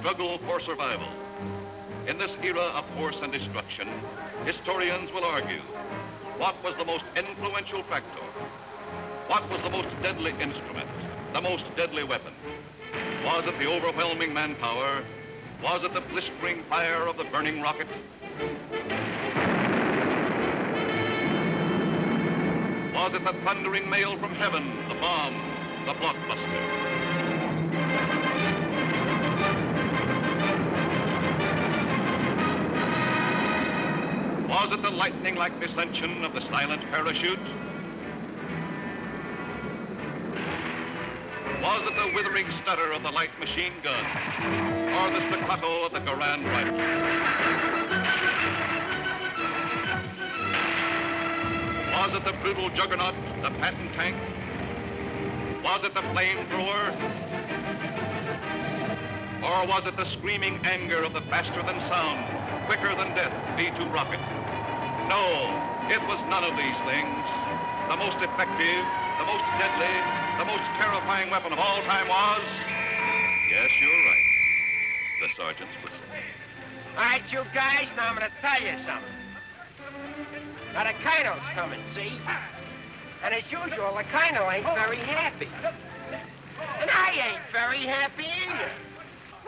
struggle for survival. In this era of force and destruction, historians will argue, what was the most influential factor? What was the most deadly instrument, the most deadly weapon? Was it the overwhelming manpower? Was it the blistering fire of the burning rocket? Was it the thundering mail from heaven, the bomb, the blockbuster? Was it the lightning-like descension of the silent parachute? Was it the withering stutter of the light machine gun? Or the staccato of the Garand rifle? Was it the brutal juggernaut, the Patton tank? Was it the flamethrower? Or was it the screaming anger of the faster-than-sound, quicker-than-death V-2 rocket? No, it was none of these things. The most effective, the most deadly, the most terrifying weapon of all time was... Yes, you're right. The sergeant's whistle. All right, you guys, now I'm going to tell you something. Now, the Kino's coming, see? And as usual, the Kino ain't very happy. And I ain't very happy either.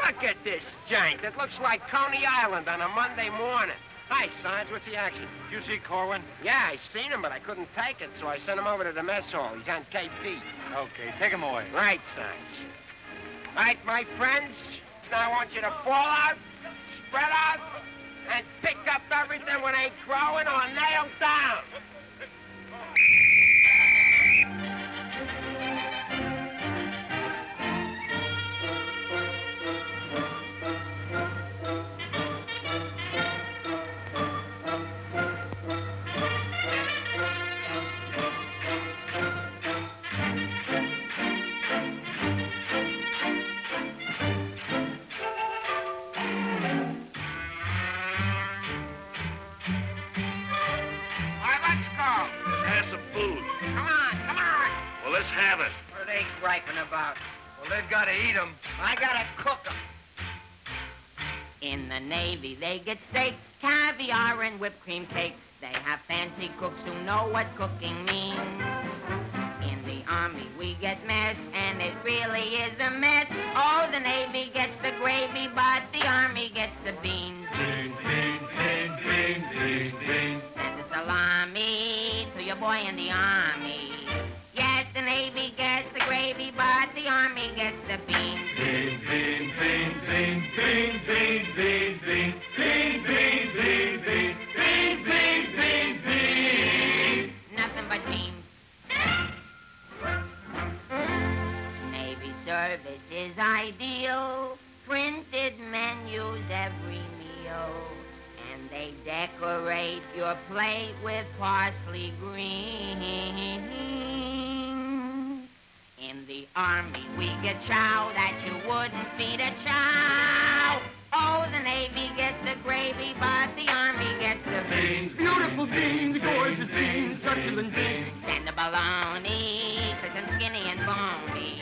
Look at this giant. It looks like Coney Island on a Monday morning. Hi, Sarge. What's the action? You see Korwin? Yeah, I seen him, but I couldn't take it, so I sent him over to the mess hall. He's on KP. Okay, take him away. Right, Sarge. All right, my friends. Now I want you to fall out, spread out, and pick up everything when they growing or nailed down. Let's have it. What are they griping about? Well, they've got to eat them. I gotta cook them. In the Navy, they get steak, caviar, and whipped cream cake. They have fancy cooks who know what cooking means. In the Army, we get mess, and it really is a mess. Oh, the Navy gets the gravy, but the Army gets the beans. Beans, beans, beans, beans, beans, beans. Send the salami to your boy in the Army. Yes, the Navy gets the gravy, but the Army gets the beans. Beans, beans, beans, beans, beans, beans, beans, beans, beans, beans, beans, beans, beans, beans, beans, beans. Nothing but beans. Navy service is ideal. Printed menus every meal. And they decorate your plate with parsley green. In the Army, we get chow that you wouldn't feed a chow. Oh, the Navy gets the gravy, but the Army gets the beans. Beautiful beans, gorgeous beans, succulent beans. And the bologna, cause I'm skinny and bony.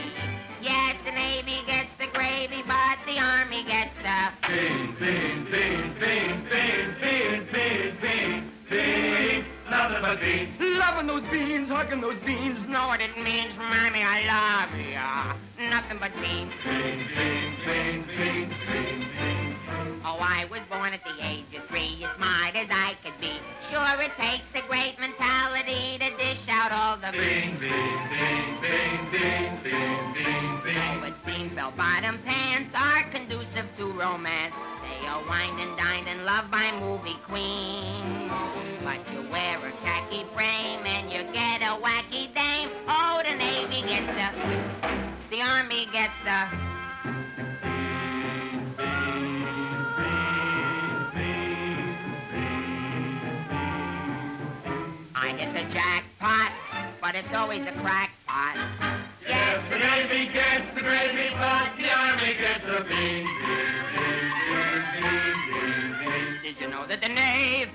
Yes, the Navy gets the gravy, but the Army gets the beans, beans, beans, beans, beans, beans, beans, beans, beans. Nothing but beans. Loving those beans, hugging those beans. Know what it means, Mommy, I love ya. Nothing but beans. Beans, beans, beans, beans, beans, beans. Oh, I was born at the age of 3, as smart as I could be. Sure, it takes a great mentality to dish out all the beans. Beans, beans, beans, beans, beans, beans, beans. Oh, it seems bell-bottom pants are conducive to romance. They are wined and dined and loved by movie queens. But you wear a khaki frame and you get a wacky dame. Oh, the Navy gets the Army gets the... I hit the jackpot, but it's always a crackpot. Yes, the Navy gets the gravy, but the Army gets the beans. Did you know that the Navy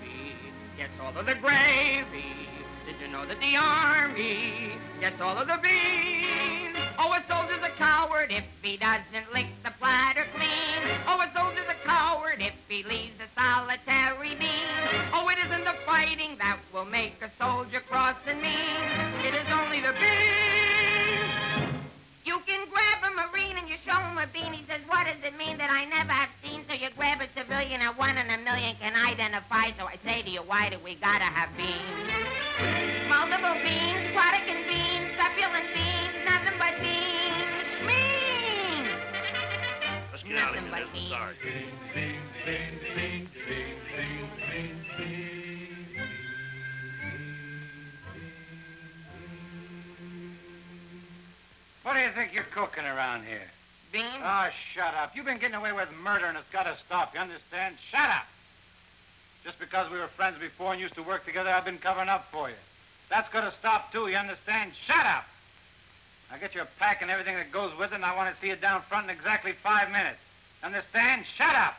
gets all of the gravy? Did you know that the Army gets all of the beans? Oh, a soldier's a coward if he doesn't lick the platter clean. Oh, a soldier's a coward if he leaves a solitary beam. Oh, it isn't the fighting that will make a soldier cross and mean. It is only the beam. You can grab a Marine and you show him a bean. He says, what does it mean that I never have seen? So you grab a civilian and 1 in a million can identify. So I say to you, why do we gotta have beans? Multiple beans, product and beans, succulent beans, nothing but beans. Beans! Let's get out of Nothing here. but This is beans. ours. What do you think you're cooking around here? Beans? Oh, shut up. You've been getting away with murder, and it's got to stop. You understand? Shut up. Just because we were friends before and used to work together, I've been covering up for you. That's got to stop, too. You understand? Shut up. I'll get you a pack and everything that goes with it, and I want to see you down front in exactly 5 minutes. Understand? Shut up.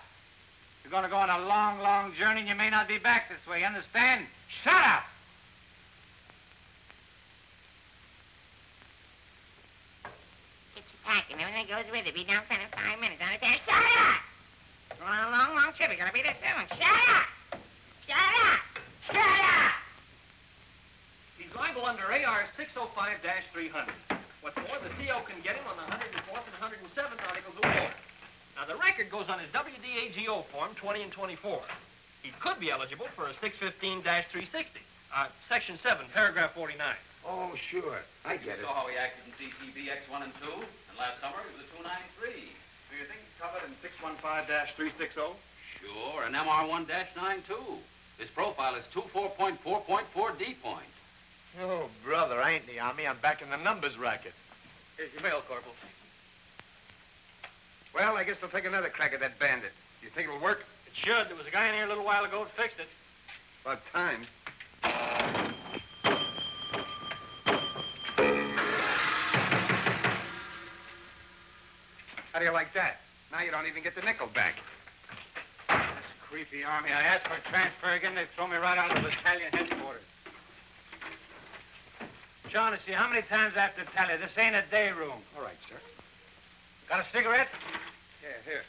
You're going to go on a long, long journey, and you may not be back this way. You understand? Shut up. Get your pack and everything that goes with it. Be down front in 5 minutes. Understand? Shut up! We're on a long, long trip. You're gonna be there soon. Shut up! Shut up! Shut up! He's liable under AR 605-300. What's more, the CO can get him on the 104th and 107th Articles of War. Now, the record goes on his WDAGO form 20 and 24. He could be eligible for a 615-360, Section 7, Paragraph 49. Oh, sure. I get it. You saw how he acted in CCB X1 and 2, and last summer he was a 293. Do you think he's covered in 615-360? Sure, and MR1-9 too. His profile is 24.4.4 D point. Oh, brother, I ain't in the Army. I'm back in the numbers racket. Here's your mail, Corporal. Well, I guess we'll take another crack at that bandit. You think it'll work? It should. There was a guy in here a little while ago that fixed it. About time. How do you like that? Now you don't even get the nickel back. That's creepy, Army. I asked for a transfer again. They throw me right out of the battalion headquarters. Shaughnessy, how many times I have to tell you, this ain't a day room. All right, sir. Got a cigarette? Yeah, here.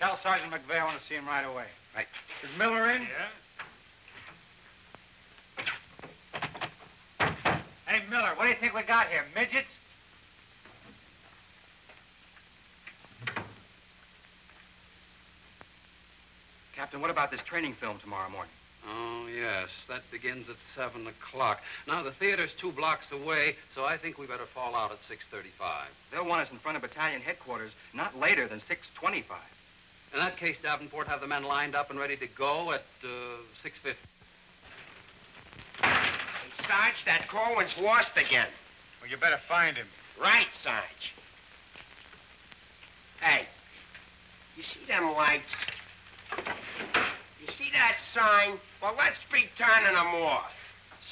Tell Sergeant McVeigh I want to see him right away. Right. Is Miller in? Yeah? Hey, Miller, what do you think we got here? Midgets? Captain, what about this training film tomorrow morning? Oh, yes, that begins at 7 o'clock. Now, the theater's 2 blocks away, so I think we better fall out at 6:35. They'll want us in front of battalion headquarters not later than 6:25. In that case, Davenport, have the men lined up and ready to go at 6:50. Hey, Sarge, that Korwin's lost again. Well, you better find him. Right, Sarge. Hey, you see them lights? You see that sign? Well, let's be turning them off.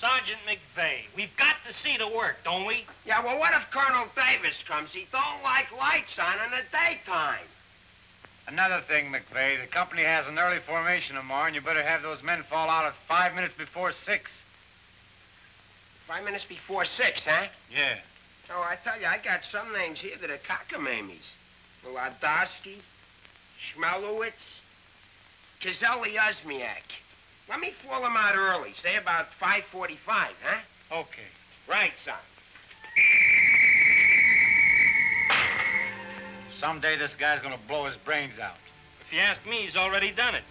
Sergeant McVeigh, we've got to see the work, don't we? Yeah, well, what if Colonel Davis comes? He don't like lights on in the daytime. Another thing, McVeigh, the company has an early formation tomorrow, and you better have those men fall out at 5 minutes before 6. 5 minutes before 6, huh? Yeah. Oh, I tell you, I got some names here that are cockamammies. Allardice, Schmelowitz, Kazelli Osmiak. Let me fall them out early, say about 5:45, huh? Okay. Right, son. Someday this guy's gonna blow his brains out. If you ask me, he's already done it.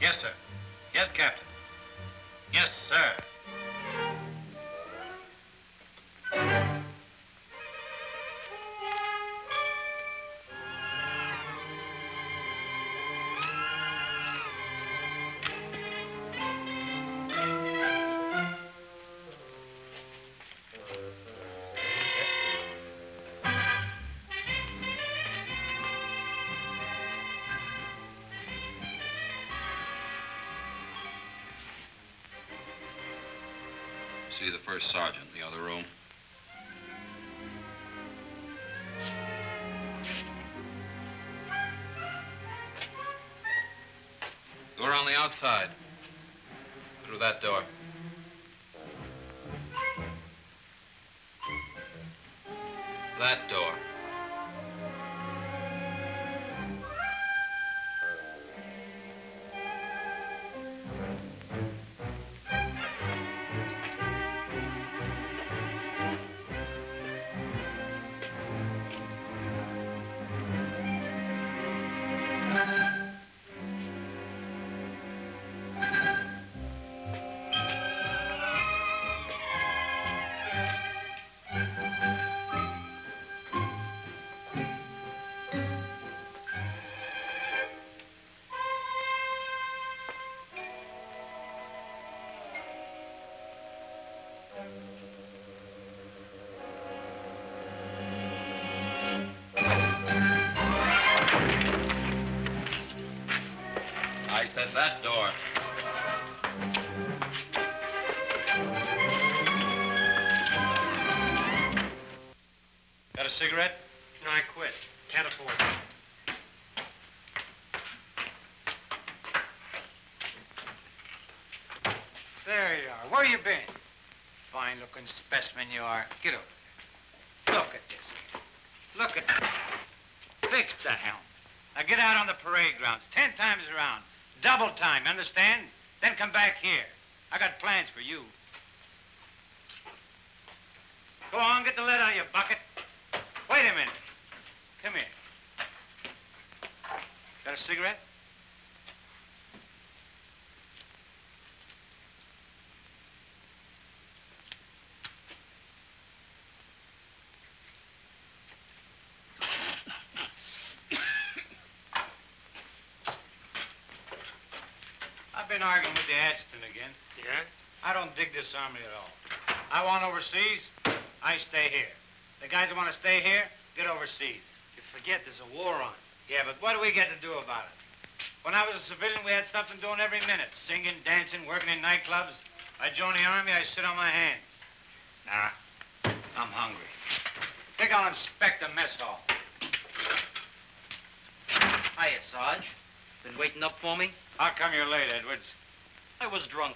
Yes, sir. Yes, Captain. Yes, sir. see the first sergeant in the other room. Door on the outside. Through that door. That door. I said that door. Got a cigarette? No, I quit. Can't afford it. There you are. Where you been? Fine-looking specimen you are. Get over there. Look at this. Look at that. Fix the helm. Now get out on the parade grounds 10 times around. Double time, understand? Then come back here. I got plans for you. Go on, get the lead out of your bucket. Wait a minute. Come here. Got a cigarette? I've been arguing with the adjutant again. Yeah? I don't dig this army at all. I want overseas, I stay here. The guys that want to stay here, get overseas. You forget there's a war on. Yeah, but what do we get to do about it? When I was a civilian, we had something doing every minute. Singing, dancing, working in nightclubs. I joined the army, I sit on my hands. Nah, I'm hungry. Think I'll inspect the mess hall. Hiya, Sarge. Been waiting up for me? How come you're late, Edwards? I was drunk.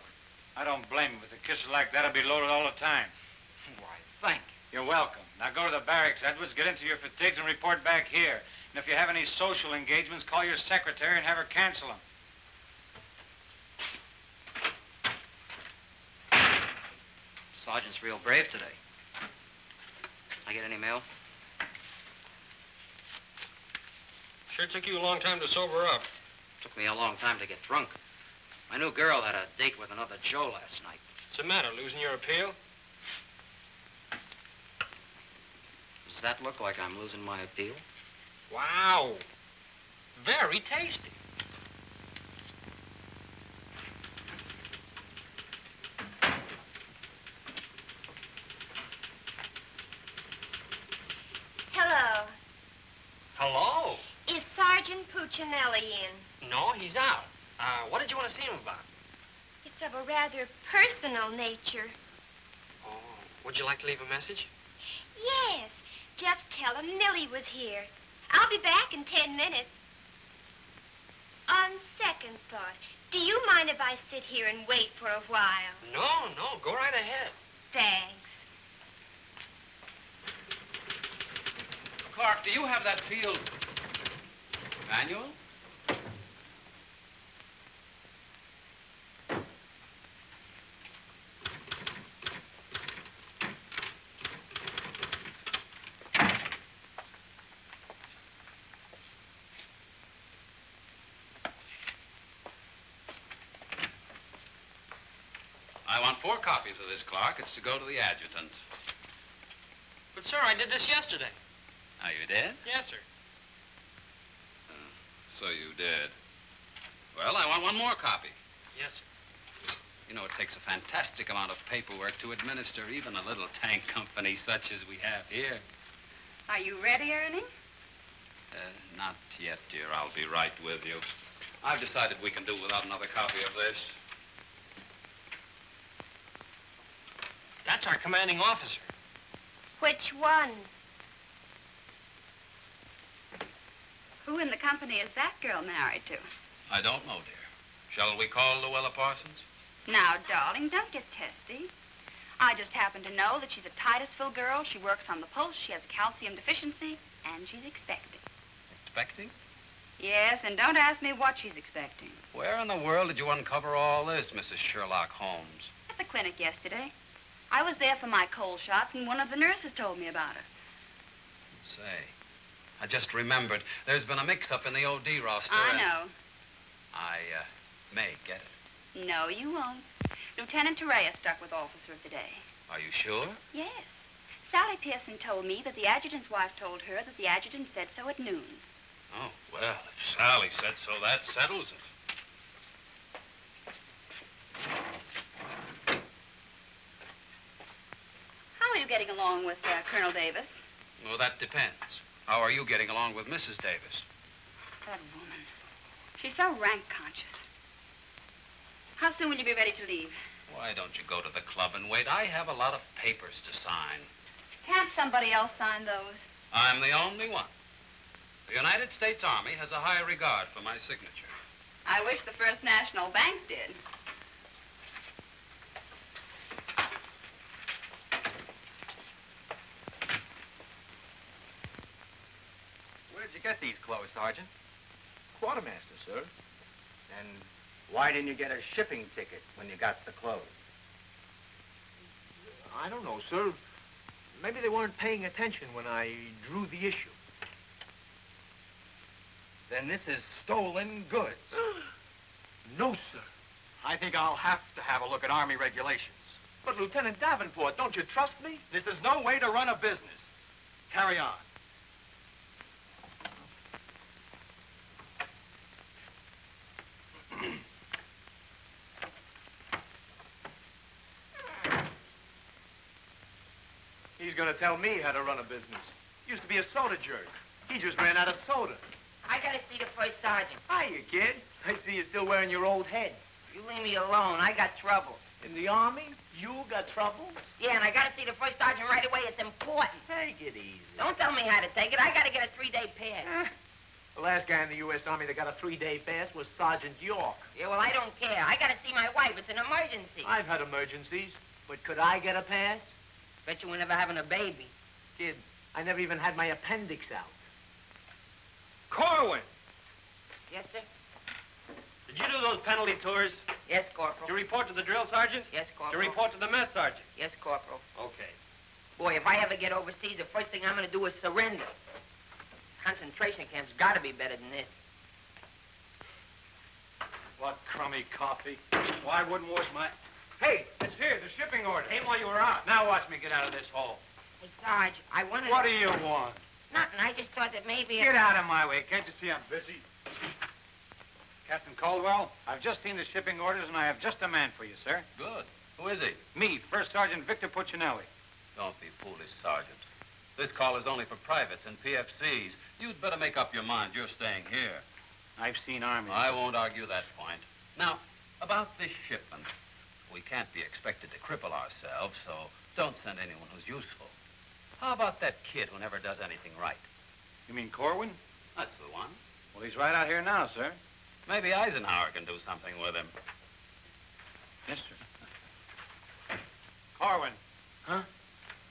I don't blame you. With a kisser like that, I'll be loaded all the time. Why, thank you. You're welcome. Now go to the barracks, Edwards, get into your fatigues and report back here. And if you have any social engagements, call your secretary and have her cancel them. Sergeant's real brave today. I get any mail? Sure took you a long time to sober up. Took me a long time to get drunk. My new girl had a date with another Joe last night. What's the matter, losing your appeal? Does that look like I'm losing my appeal? Wow. Very tasty. Hello. Hello. Is Sergeant Puccinelli in? No, he's out. What did you want to see him about? It's of a rather personal nature. Oh, would you like to leave a message? Yes. Just tell him Millie was here. I'll be back in 10 minutes. On second thought, do you mind if I sit here and wait for a while? No, go right ahead. Thanks. Clark, do you have that field manual? I want 4 copies of this, Clark. It's to go to the adjutant. But, sir, I did this yesterday. Oh, you did? Yes, sir. So you did. Well, I want 1 more copy. Yes, sir. You know, it takes a fantastic amount of paperwork to administer even a little tank company such as we have here. Are you ready, Ernie? Not yet, dear. I'll be right with you. I've decided we can do without another copy of this. That's our commanding officer. Which one? Who in the company is that girl married to? I don't know, dear. Shall we call Luella Parsons? Now, darling, don't get testy. I just happen to know that she's a Titusville girl. She works on the pulse. She has a calcium deficiency, and she's expecting. Expecting? Yes, and don't ask me what she's expecting. Where in the world did you uncover all this, Mrs. Sherlock Holmes? At the clinic yesterday. I was there for my cold shot, and one of the nurses told me about her. Say, I just remembered. There's been a mix-up in the OD roster. I know. I may get it. No, you won't. Lieutenant Torreya stuck with officer of the day. Are you sure? Yes. Sally Pearson told me that the adjutant's wife told her that the adjutant said so at noon. Oh, well, if Sally said so, that settles it. How are you getting along with Colonel Davis? Well, that depends. How are you getting along with Mrs. Davis? That woman. She's so rank-conscious. How soon will you be ready to leave? Why don't you go to the club and wait? I have a lot of papers to sign. Can't somebody else sign those? I'm the only one. The United States Army has a high regard for my signature. I wish the First National Bank did. Where'd you get these clothes, Sergeant? Quartermaster, sir. And why didn't you get a shipping ticket when you got the clothes? I don't know, sir. Maybe they weren't paying attention when I drew the issue. Then this is stolen goods. No, sir. I think I'll have to have a look at Army regulations. But, Lieutenant Davenport, don't you trust me? This is no way to run a business. Carry on. He's going to tell me how to run a business. Used to be a soda jerk. He just ran out of soda. I gotta see the first sergeant. Hiya, kid. I see you're still wearing your old head. You leave me alone. I got trouble. In the Army? You got troubles? Yeah, and I gotta see the first sergeant right away. It's important. Take it easy. Don't tell me how to take it. I gotta get a 3-day pass. The last guy in the U.S. Army that got a 3-day pass was Sergeant York. Yeah, well, I don't care. I gotta see my wife. It's an emergency. I've had emergencies, but could I get a pass? Bet you were never having a baby. Kid, I never even had my appendix out. Korwin! Yes, sir? Did you do those penalty tours? Yes, Corporal. Did you report to the drill sergeant? Yes, Did Corporal. you report to the mess sergeant? Yes, Corporal. Okay. Boy, if I ever get overseas, the first thing I'm gonna do is surrender. Concentration camp's gotta be better than this. What crummy coffee. Why wouldn't wash my... Hey, it's here, the shipping order. Came while you were out. Now watch me get out of this hole. Hey, Sarge, I wanted What do you want? Nothing. I just thought that maybe... Get out of my way. Can't you see I'm busy? Captain Caldwell, I've just seen the shipping orders, and I have just a man for you, sir. Good. Who is he? Me, First Sergeant Victor Puccinelli. Don't be foolish, Sergeant. This call is only for privates and PFCs. You'd better make up your mind. You're staying here. I've seen Army. I won't argue that point. Now, about this shipment. We can't be expected to cripple ourselves, so don't send anyone who's useful. How about that kid who never does anything right? You mean Korwin? That's the one. Well, he's right out here now, sir. Maybe Eisenhower can do something with him. Yes, sir. Korwin. Huh?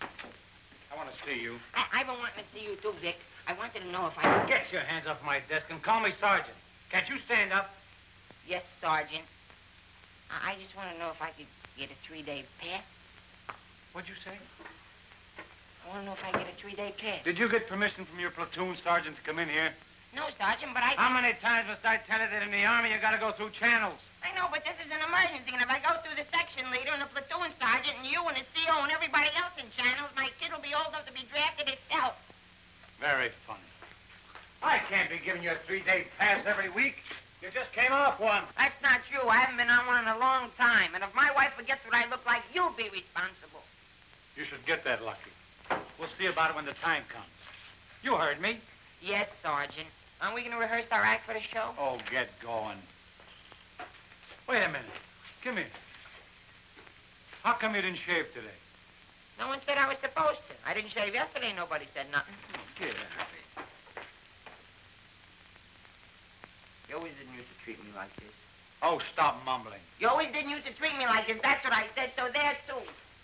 I want to see you. I've been wanting to see you too, Vic. I wanted to know if I could... Get your hands off my desk and call me Sergeant. Can't you stand up? Yes, Sergeant. I just want to know if I could get a 3-day pass. What'd you say? I want to know if I get a 3-day pass. Did you get permission from your platoon sergeant to come in here? No, Sergeant, but I... How many times must I tell you that in the Army you gotta go through channels? I know, but this is an emergency, and if I go through the section leader and the platoon sergeant and you and the CO and everybody else in channels, my kid will be old enough to be drafted itself. Very funny. I can't be giving you a 3-day pass every week. You just came off one. That's not true. I haven't been on one in a long time, and if my wife forgets what I look like, you'll be responsible. You should get that lucky. We'll see about it when the time comes. You heard me. Yes, Sergeant. Aren't we going to rehearse our act for the show? Oh, get going. Wait a minute. Come here. How come you didn't shave today? No one said I was supposed to. I didn't shave yesterday. Nobody said nothing. Get out of here. You always didn't used to treat me like this. Oh, stop mumbling. You always didn't used to treat me like this. That's what I said, so there, too.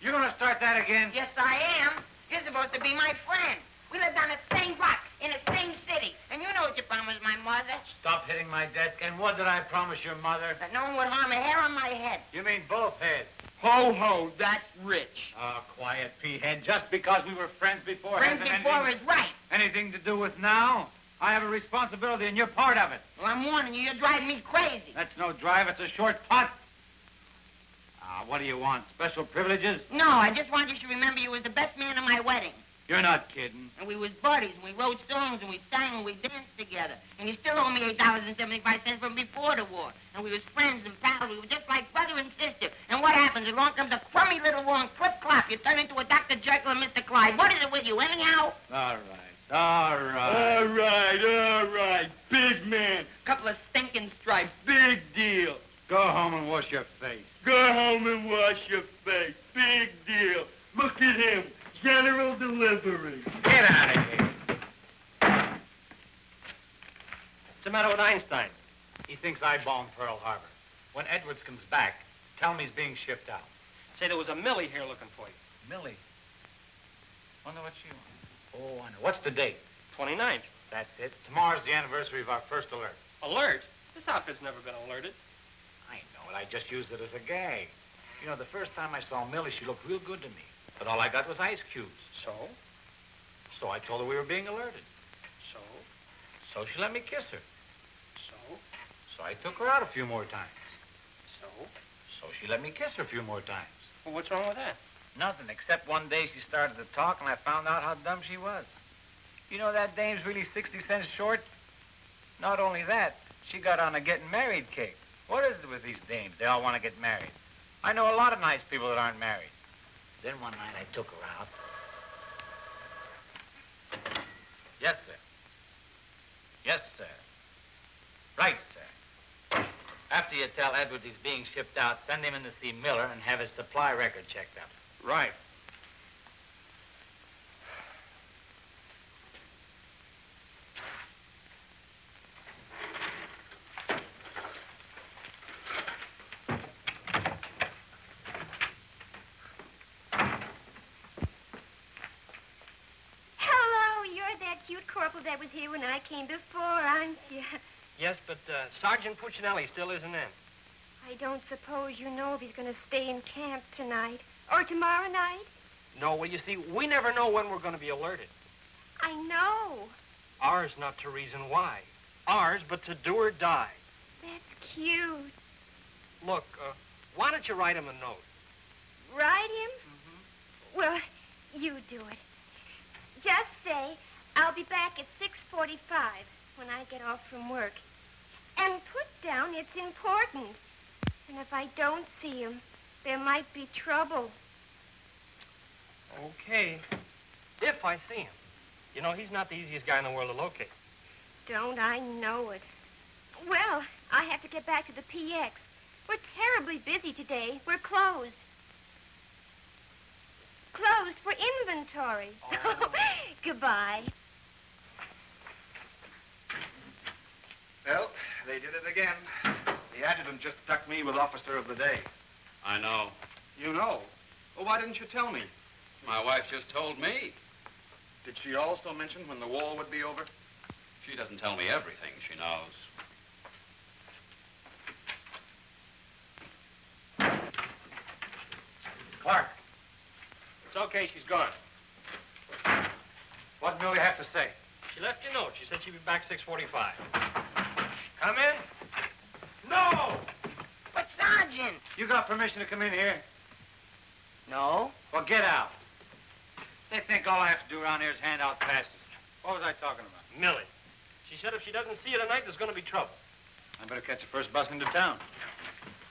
You gonna start that again? Yes, I am. You're supposed to be my friend. We lived on the same block, in the same city. And you know what you promised my mother. Stop hitting my desk. And what did I promise your mother? That no one would harm a hair on my head. You mean both heads? Ho, ho, that's rich. Oh, quiet, P-head. Just because we were friends before... Friends hasn't before anything, is right. anything to do with now? I have a responsibility, and you're part of it. Well, I'm warning you. You're driving me crazy. That's no drive. It's a short putt. What do you want? Special privileges? No, I just want you to remember you was the best man at my wedding. You're not kidding. And we was buddies, and we wrote songs, and we sang, and we danced together. And you still owe me $8.75 from before the war. And we was friends and pals. We were just like brother and sister. And what happens? Along comes a crummy little wrong flip-clop. You turn into a Dr. Jekyll and Mr. Clyde. What is it with you, anyhow? All right. Big man. Couple of stinking stripes. Big deal. Go home and wash your face. Go home and wash your face. Big deal. Look at him. General delivery. Get out of here. What's the matter with Einstein? He thinks I bombed Pearl Harbor. When Edwards comes back, tell him he's being shipped out. Say there was a Millie here looking for you. Millie? Wonder what she wants. Oh, I know. What's the date? 29th. That's it. Tomorrow's the anniversary of our first alert. Alert? This outfit's never been alerted. I know it. I just used it as a gag. You know, the first time I saw Millie, she looked real good to me. But all I got was ice cubes. So? So I told her we were being alerted. So? So she let me kiss her. So? So I took her out a few more times. So? So she let me kiss her a few more times. Well, what's wrong with that? Nothing, except one day she started to talk and I found out how dumb she was. You know that dame's really 60 cents short? Not only that, she got on a getting married kick. What is it with these dames? They all want to get married. I know a lot of nice people that aren't married. Then one night I took her out. Yes, sir. Yes, sir. Right, sir. After you tell Edwards he's being shipped out, send him in to see Miller and have his supply record checked out. Right. Corporal that was here when I came before, aren't you? Yes, but Sergeant Puccinelli still isn't in. I don't suppose you know if he's going to stay in camp tonight or tomorrow night? No, well, you see, we never know when we're going to be alerted. I know. Ours not to reason why. Ours, but to do or die. That's cute. Look, why don't you write him a note? Write him? Mm-hmm. Well, you do it. Just say, I'll be back at 6:45 when I get off from work. And put down it's important. And if I don't see him, there might be trouble. Okay. If I see him. You know, he's not the easiest guy in the world to locate. Don't I know it? Well, I have to get back to the PX. We're terribly busy today. We're closed. Closed for inventory. Oh. Goodbye. Well, they did it again. The adjutant just stuck me with officer of the day. I know. You know? Well, why didn't you tell me? My wife just told me. Did she also mention when the war would be over? She doesn't tell me everything she knows. Clark, It's okay, she's gone. what Millie have to say? She left you a note. She said she'd be back 6:45. Come in? No! But, Sergeant! You got permission to come in here? No. Well, get out. They think all I have to do around here is hand out passes. What was I talking about? Millie. She said if she doesn't see you tonight, there's going to be trouble. I better catch the first bus into town.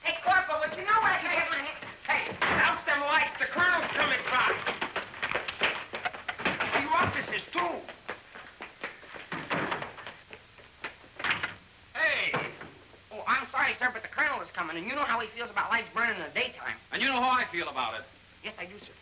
Hey, Corporal, would you know where I can get my hand? Hey, out them lights. The colonel's coming by. You officers, too. Hey! Oh, I'm sorry, sir, but the colonel is coming, and you know how he feels about lights burning in the daytime. And you know how I feel about it. Yes, I do, sir.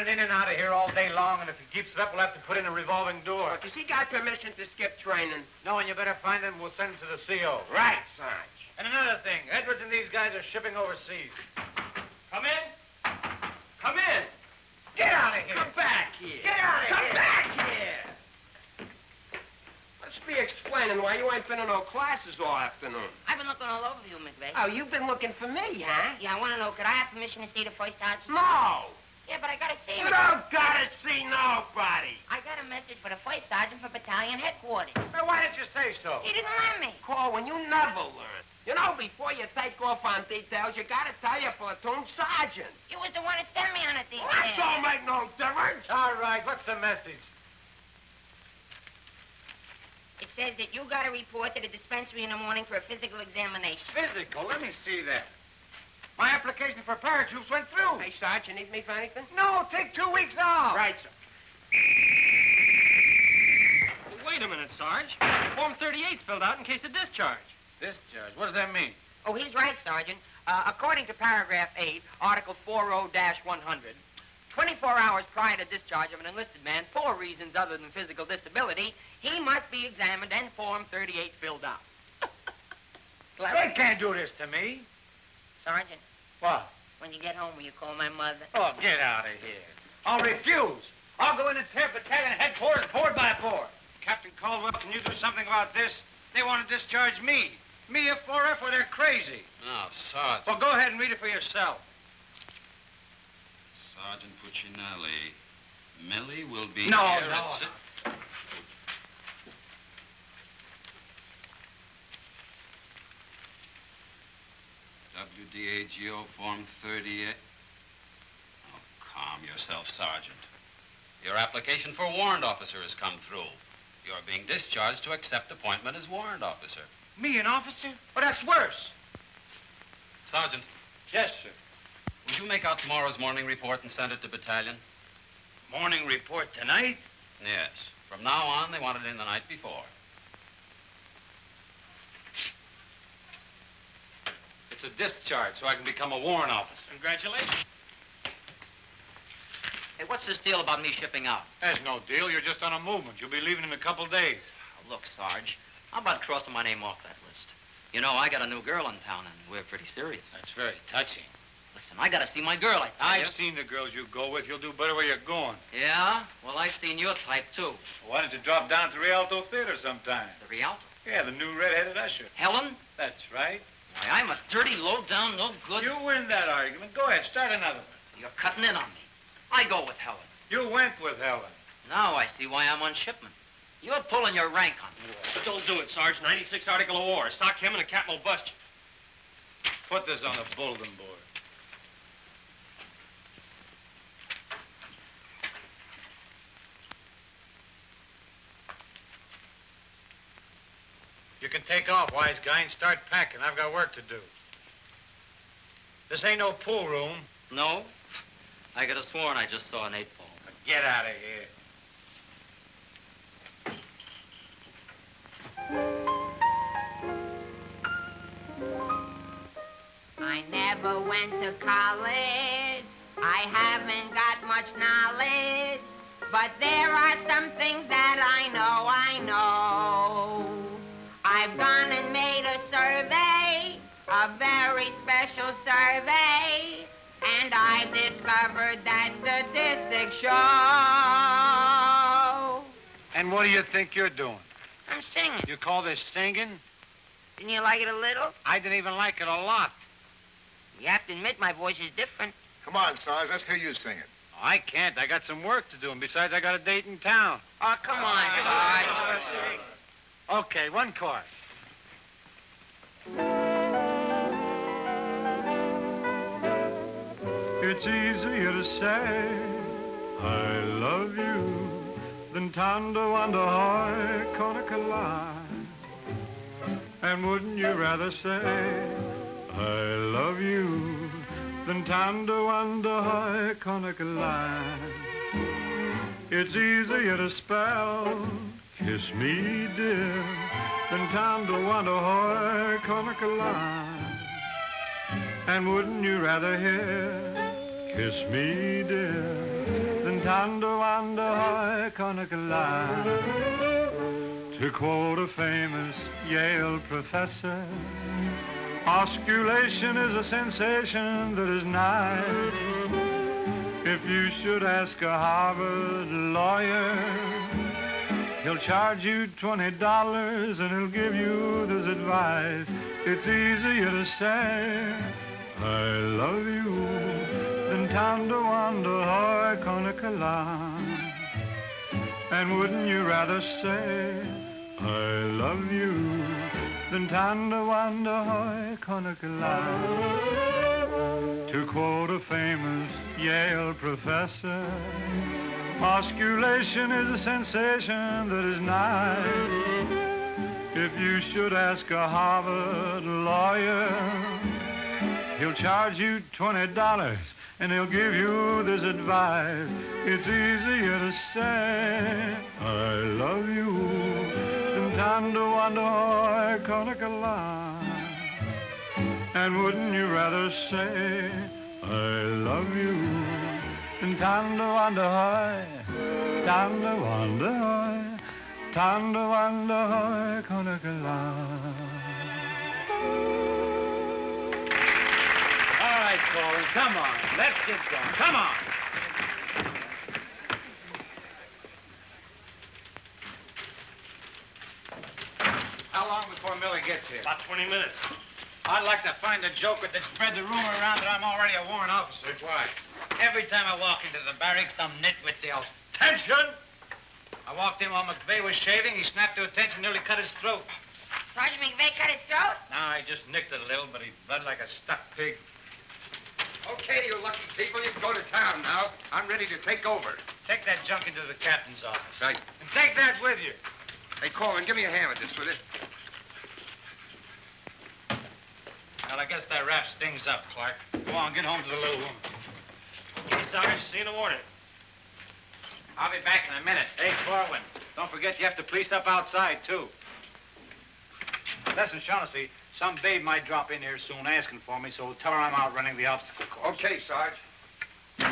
running in and out of here all day long, and if he keeps it up, we'll have to put in a revolving door. Does he got permission to skip training? No, and you better find him. We'll send him to the CO. Right, Sarge. And another thing, Edwards and these guys are shipping overseas. Come in. Come in. Get out of here. Come back here. Get out of here. Come back here. Let's be explaining why you ain't been in no classes all afternoon. I've been looking all over you, McVeigh. Oh, you've been looking for me, huh? Yeah, I want to know, could I have permission to see the first sergeant? No. Yeah, but I got to see You him. don't gotta see nobody. I got a message for the first sergeant for battalion headquarters. Well, why didn't you say so? He didn't let me. Korwin, you never learn. You know, before you take off on details, you gotta tell your platoon sergeant. You was the one that sent me on a detail. That don't make no difference. All right, what's the message? It says that you got to report to the dispensary in the morning for a physical examination. Physical? Let me see that. My application for paratroops went through. Hey, Sarge, you need me for anything? No, take 2 weeks off. Right, sir. Well, wait a minute, Sarge. Form 38's filled out in case of discharge. Discharge? What does that mean? Oh, he's right, Sergeant. According to paragraph 8, Article 40-100, 24 hours prior to discharge of an enlisted man for reasons other than physical disability, he must be examined and Form 38 filled out. They can't do this to me. Sergeant, What? when you get home, will you call my mother? Oh, get out of here. I'll refuse. I'll go in and tear battalion headquarters board by board. Captain Caldwell, can you do something about this? They want to discharge me. Me, a 4F, or they're crazy. Now, Sergeant. Well, go ahead and read it for yourself. Sergeant Puccinelli. Millie will be No, here no. at WDAGO Form 38. Oh, calm yourself, Sergeant. Your application for warrant officer has come through. You're being discharged to accept appointment as warrant officer. Me, an officer? Oh, that's worse. Sergeant, Yes, sir. would you make out tomorrow's morning report and send it to battalion? Morning report tonight? Yes. From now on, they want it in the night before. It's a discharge, so I can become a warrant officer. Congratulations. Hey, what's this deal about me shipping out? There's no deal. You're just on a movement. You'll be leaving in a couple days. Oh, look, Sarge, how about crossing my name off that list? You know, I got a new girl in town, and we're pretty serious. That's very touching. Listen, I got to see my girl, I tell you. I've seen the girls you go with. You'll do better where you're going. Yeah? Well, I've seen your type, too. Why don't you drop down to Rialto Theater sometime? The Rialto. Yeah, the new red-headed usher. Helen? That's right. Why, I'm a dirty, low-down, no good... You win that argument. Go ahead, start another one. You're cutting in on me. I go with Helen. You went with Helen. Now I see why I'm on shipment. You're pulling your rank on me. But don't do it, Sarge. 96 Article of War. Sock him and the captain will bust you. Put this on the bulletin board. You can take off, wise guy, and start packing. I've got work to do. This ain't no pool room. No? I could have sworn I just saw an 8-ball. Get out of here. I never went to college. I haven't got much knowledge. But there are some things that I know. I've gone and made a survey, a very special survey, and I've discovered that statistics show. And what do you think you're doing? I'm singing. You call this singing? Didn't you like it a little? I didn't even like it a lot. You have to admit my voice is different. Come on, Sarge, let's hear you sing it. I can't. I got some work to do, and besides, I got a date in town. Oh, come on, Sarge. Okay, one chord. It's easier to say I love you than tender wonder high Konikala. And wouldn't you rather say I love you than tender wonder high Konikala? It's easier to spell kiss me dear than tender wonder high Konikala. And wouldn't you rather hear kiss me, dear, tando wando konakala. To quote a famous Yale professor, osculation is a sensation that is nice. If you should ask a Harvard lawyer, he'll charge you $20 and he'll give you this advice. It's easier to say, I love you, than tando wando hoy konakala. And wouldn't you rather say, I love you, than tando wando hoy konakala. To quote a famous Yale professor, osculation is a sensation that is nice. If you should ask a Harvard lawyer, he'll charge you $20 and he'll give you this advice. It's easier to say, I love you, than tando wando hoy konakala. And wouldn't you rather say, I love you, than tando wando hoy, tando wando hoy, tando wando hoy konakala. All right, Korwin, come on. Let's get going. Come on. How long before Millie gets here? About 20 minutes. I'd like to find a joker that spread the rumor around that I'm already a warrant officer. Why? Every time I walk into the barracks, some nitwit yells, Tension! I walked in while McVeigh was shaving. He snapped to attention, nearly cut his throat. Sergeant McVeigh cut his throat? No, I just nicked it a little, but he bled like a stuck pig. Okay, you lucky people, you can go to town now. I'm ready to take over. Take that junk into the captain's office. Right. And take that with you. Hey, Korwin, give me a hand with this, will you? Well, I guess that wrap stings up, Clark. Go on, get home to the little woman. Okay, Sarge, see you in the morning. I'll be back in a minute. Hey, Korwin, don't forget you have to police up outside, too. Listen, Shaughnessy, some babe might drop in here soon asking for me, so tell her I'm out running the obstacle course. Okay, Sarge. You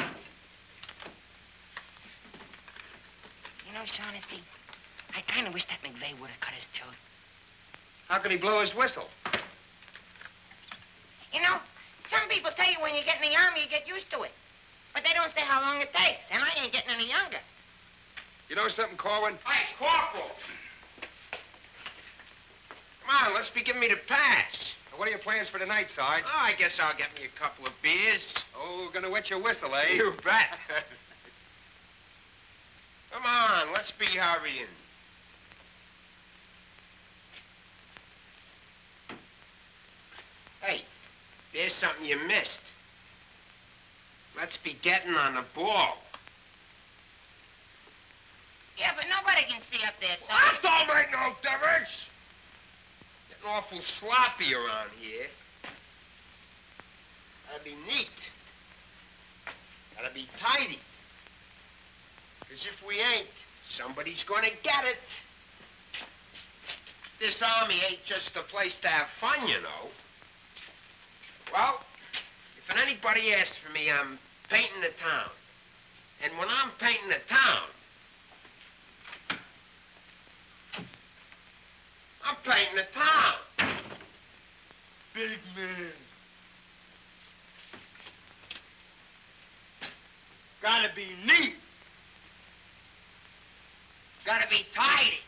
know, Shaughnessy, I kind of wish that McVeigh would have cut his throat. How could he blow his whistle? You know, some people tell you when you get in the army, you get used to it. But they don't say how long it takes, and I ain't getting any younger. You know something, Korwin? Hey, it's Corporal. Come on, let's be giving me the pass. What are your plans for tonight, Sarge? Oh, I guess I'll get me a couple of beers. Oh, gonna wet your whistle, eh? You bet. Come on, let's be hurrying. Hey, there's something you missed. Let's be getting on the ball. Yeah, but nobody can see up there, That Sergeant. don't make no difference. Getting awful sloppy around here. Gotta be neat. Gotta be tidy. Because if we ain't, somebody's gonna get it. This army ain't just a place to have fun, you know. Well, if anybody asks for me, I'm painting the town. And when I'm painting the town, I'm painting the town. Big man. Gotta be neat. Gotta be tidy.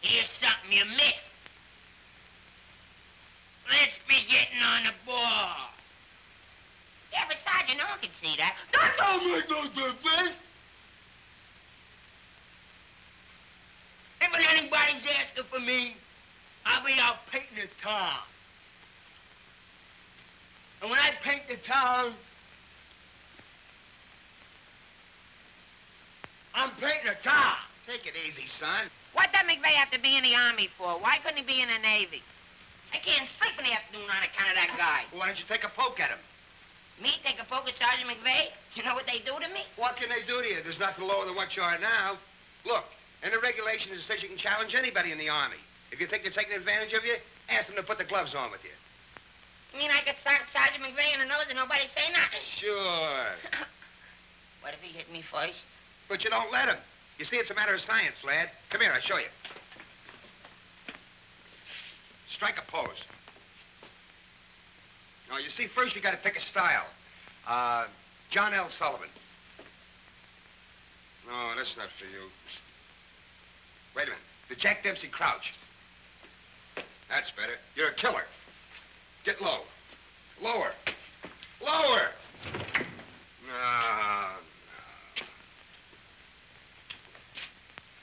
Here's something you missed. Let's be getting on the ball. Yeah, but Sergeant, no one can see that. That don't make no difference. If anybody's asking for me, I'll be out painting the town. And when I paint the town, I'm painting the town. Take it easy, son. What does McVeigh have to be in the Army for? Why couldn't he be in the Navy? I can't sleep in the afternoon on account of that guy. Why don't you take a poke at him? Me take a poke at Sergeant McVeigh? You know what they do to me? What can they do to you? There's nothing lower than what you are now. Look, in the regulations, it says you can challenge anybody in the Army. If you think they're taking advantage of you, ask them to put the gloves on with you. You mean I could start Sergeant McVeigh in the nose and nobody say nothing? Sure. What if he hit me first? But you don't let him. You see, it's a matter of science, lad. Come here, I'll show you. Strike a pose. Now, you see, first you got to pick a style. John L. Sullivan. No, that's not for you. Wait a minute. The Jack Dempsey Crouch. That's better. You're a killer. Get low. Lower. Lower. No.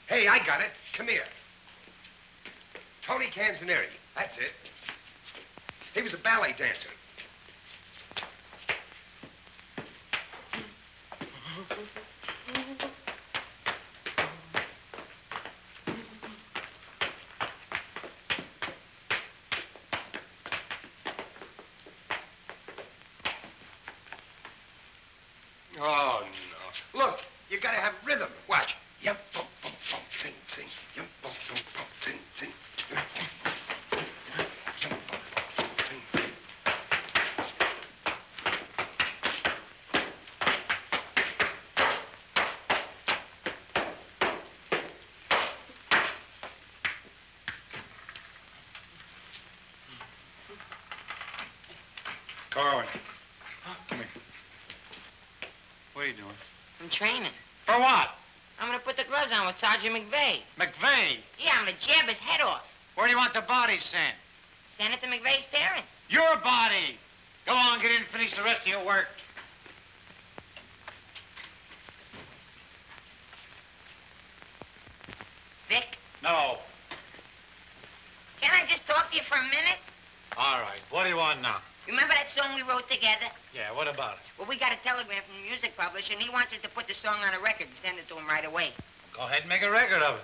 Hey, I got it. Come here. Tony Canzoneri. That's it. He was a ballet dancer. Oh, no. Look, you gotta have rhythm. Watch. Yum, bum, bum, bum, sing, sing. Yum, bum, bum, bum, sing, sing. Yum, bum, bum, sing, yum, bum, bum, sing, sing. Korwin. Come here. What are you doing? I'm training. For what? I'm gonna put the gloves on with Sergeant McVeigh. McVeigh. Yeah, I'm gonna jab his head off. Where do you want the body sent? Send it to McVeigh's parents. Your body. Go on, get in and finish the rest of your work. Vic, No. can I just talk to you for a minute? All right. What do you want now? Remember that song we wrote together? Yeah, what about it? Well, we got a telegram from the music publisher, and he wants us to put the song on a record and send it to him right away. Go ahead and make a record of it.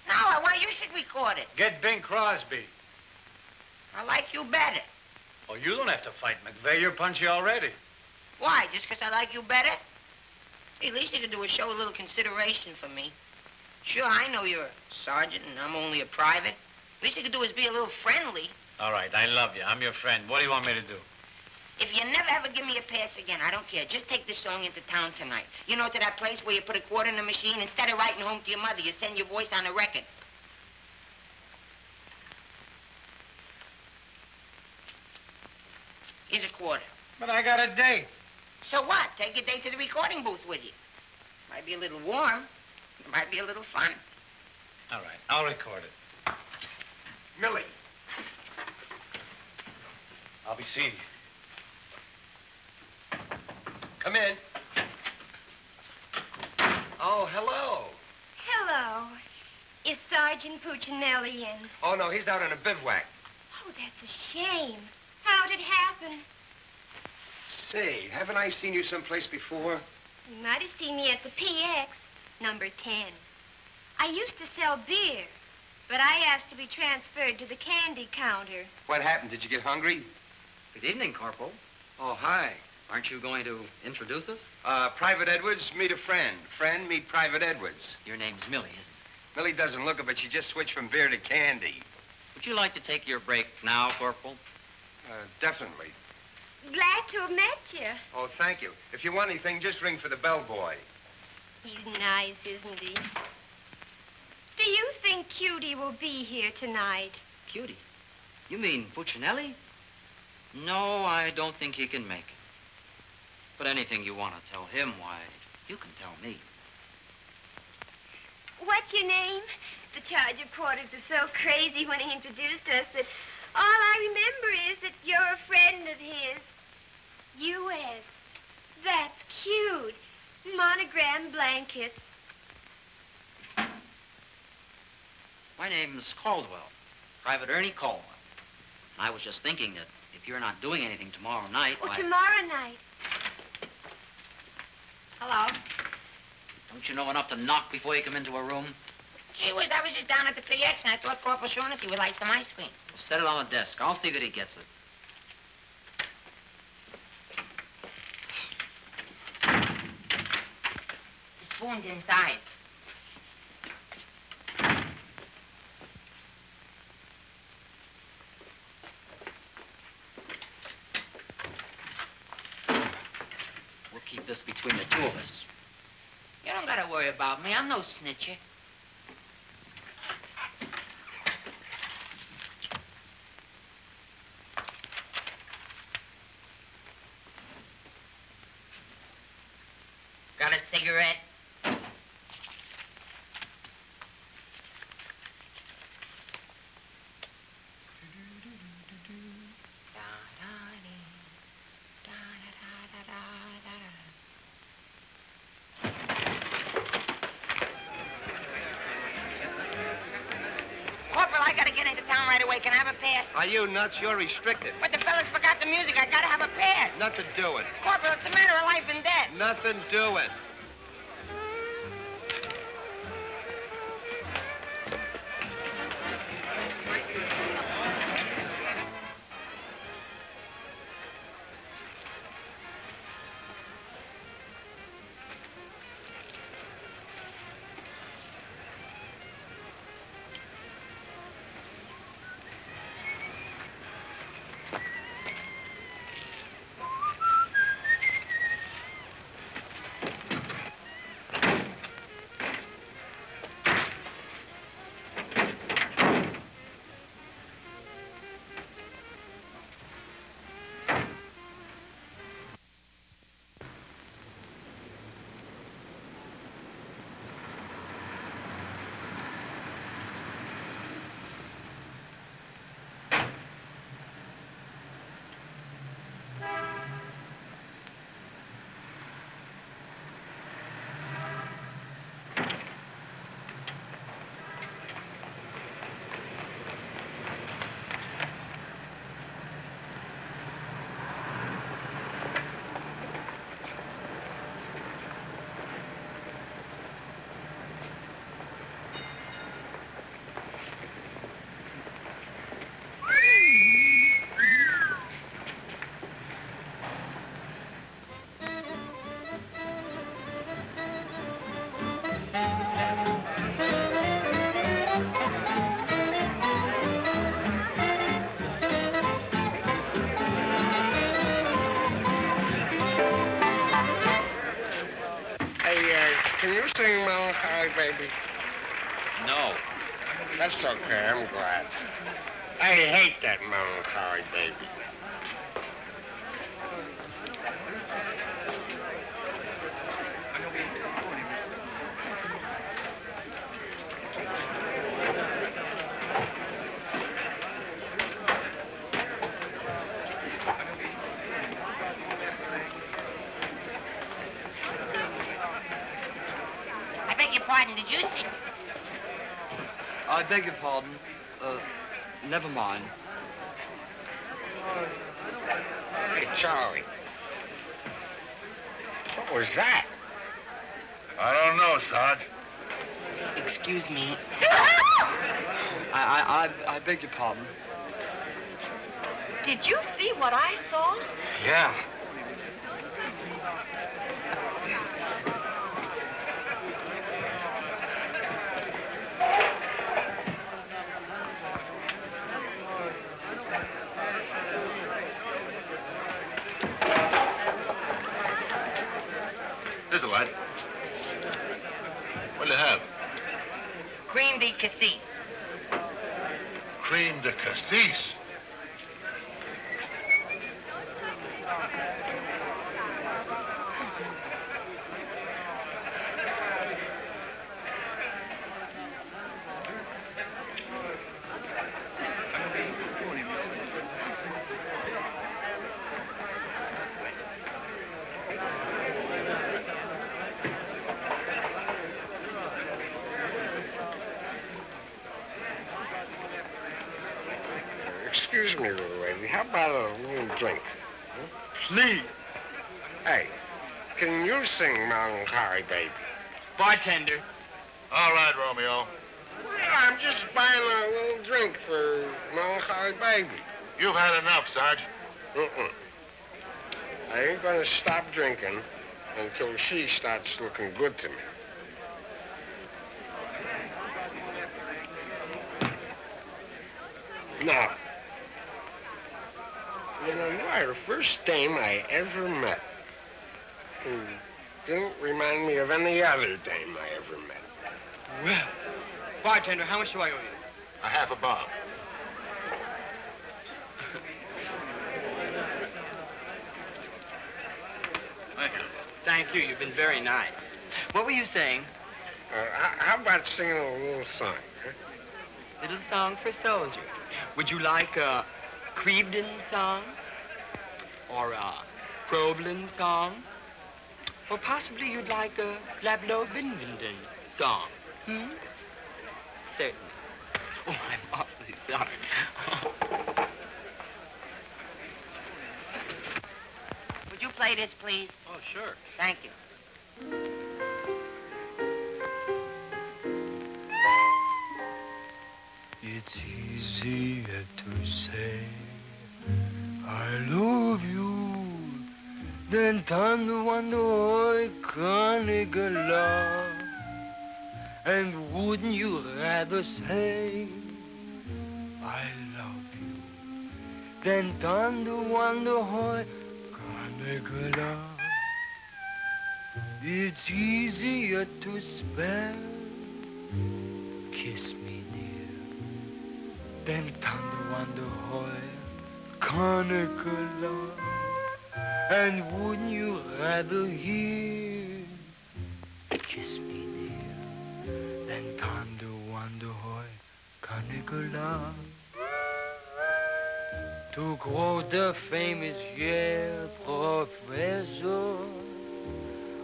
No, I want you should record it. Get Bing Crosby. I like you better. Oh, you don't have to fight McVeigh. You're punchy already. Why? Just 'cause I like you better? Hey, at least you could do is show a little consideration for me. Sure, I know you're a sergeant and I'm only a private. At least you could do is be a little friendly. All right, I love you. I'm your friend. What do you want me to do? If you never ever give me a pass again, I don't care. Just take this song into town tonight. You know, to that place where you put a quarter in the machine, instead of writing home to your mother, you send your voice on a record. Here's a quarter. But I got a date. So what? Take your date to the recording booth with you. Might be a little warm. It might be a little fun. All right, I'll record it. Millie. I'll be seeing you. Come in. Oh, hello. Hello. Is Sergeant Puccinelli in? Oh, no, he's out on a bivouac. Oh, that's a shame. How'd it happen? Say, haven't I seen you someplace before? You might have seen me at the PX, number 10. I used to sell beer, but I asked to be transferred to the candy counter. What happened? Did you get hungry? Good evening, Corporal. Oh, hi. Aren't you going to introduce us? Private Edwards, meet a friend. Friend, meet Private Edwards. Your name's Millie, isn't it? Millie doesn't look it, but she just switched from beer to candy. Would you like to take your break now, Corporal? Definitely. Glad to have met you. Oh, thank you. If you want anything, just ring for the bellboy. He's nice, isn't he? Do you think Cutie will be here tonight? Cutie? You mean Puccinelli? No, I don't think he can make it. But anything you want to tell him, why, you can tell me. What's your name? The charge of quarters was so crazy when he introduced us that all I remember is that you're a friend of his. U.S. That's cute. Monogram blankets. My name's Caldwell, Private Ernie Caldwell. And I was just thinking that if you're not doing anything tomorrow night, Oh, why... tomorrow night. Hello. Don't you know enough to knock before you come into a room? Gee whiz, I was just down at the PX and I thought Corporal Shaughnessy would like some ice cream. Well, set it on the desk. I'll see that he gets it. The spoon's inside. this between the two of us. You don't gotta worry about me. I'm no snitcher. Got a cigarette? Corporal, I gotta get into town right away. Can I have a pass? Are you nuts? You're restricted. But the fellas forgot the music. I gotta have a pass. Nothing doing. Corporal, it's a matter of life and death. Nothing doing. Can you sing Melancholy Baby? No. That's okay, I'm glad. I hate that Melancholy Baby. Pardon, did you sing? I beg your pardon. Never mind. Hey, Charlie. What was that? I don't know, Sarge. Excuse me. I beg your pardon. Did you see what I saw? Yeah. Here's a light. What'll you have? Cream de cassis. Cream de cassis. Excuse me, little lady. How about a little drink? Please. Hey, can you sing Melancholy Baby? Bartender. All right, Romeo. Well, I'm just buying a little drink for Melancholy Baby. You've had enough, Sarge. Mm-mm. I ain't gonna stop drinking until she starts looking good to me. Now, you know, you are the first dame I ever met. Didn't remind me of any other dame I ever met. Well, bartender, how much do I owe you? A half a bob. Thank you. Thank you. You've been very nice. What were you saying? How about singing a little song, huh? Little song for soldier. Would you like a Crevedon song? Or a Problem song? Or possibly you'd like a Lablo Bindenden song? Certainly. Oh, I'm awfully sorry. Would you play this, please? Oh, sure. Thank you. It's easier to say I love you than tanto quando hoy canigala. And wouldn't you rather say I love you than tanto quando hoy canigala? It's easier to spell kiss me than tanto quando hoy canigala. And wouldn't you rather hear kiss me dear than tanto quando hoy canigala? To quote the famous Yale professor,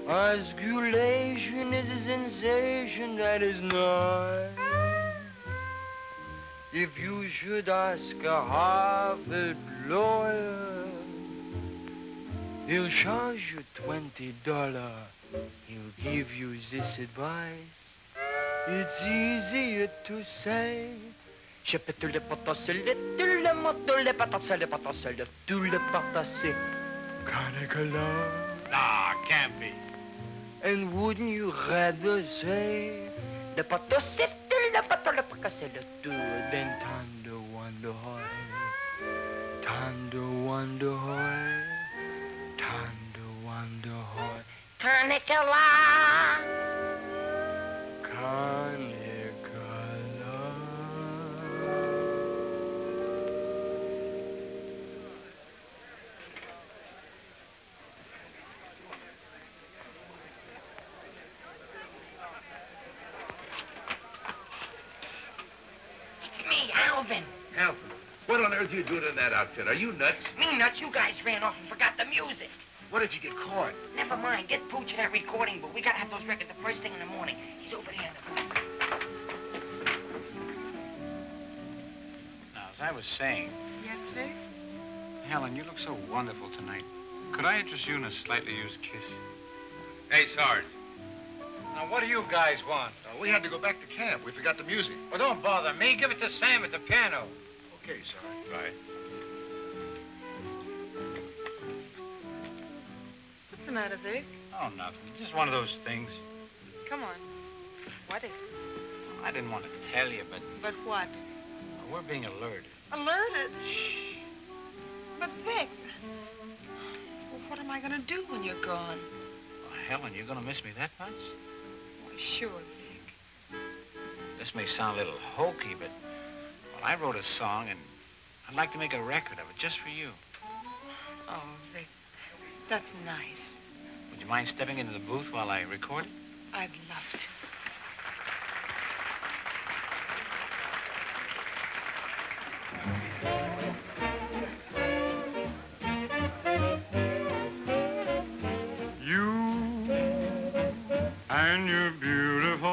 osculation is a sensation that is nice. If you should ask a Harvard lawyer, he'll charge you $20. He'll give you this advice. It's easier to say je peux tout le potosser, tout le moto, le potosser, le potosser, tout le potosser. Canigala. Nah, can't be. And wouldn't you rather say le potosser, tout le poto, le potosser, le tout, than tando wando hoy, tando wando hoy, tando wando hoy. Canicula. Canicula. It's me, Alvin. Alvin, what on earth are you doing in that outfit? Are you nuts? Me nuts, you guys ran off and forgot the music. What if you get caught? Never mind, get Pooch in that recording booth. We gotta have those records the first thing in the morning. He's over there in the booth. Now, as I was saying, Yes, Vic? Helen, you look so wonderful tonight. Could I interest you in a slightly used kiss? Hey, Sarge. Now, what do you guys want? We had to go back to camp. We forgot the music. Well, don't bother me. Give it to Sam at the piano. Okay, Sarge. Right. What's the matter, Vic? Oh, nothing. Just one of those things. Come on. What is it? I didn't want to tell you, but But what? we're being alerted. Alerted? Shh. But, Vic, well, what am I going to do when you're gone? Well, Helen, you gonna miss me that much? Why, sure, Vic. This may sound a little hokey, but well, I wrote a song, and I'd like to make a record of it just for you. Oh, Vic, that's nice. Would you mind stepping into the booth while I record it? I'd love to. And your beautiful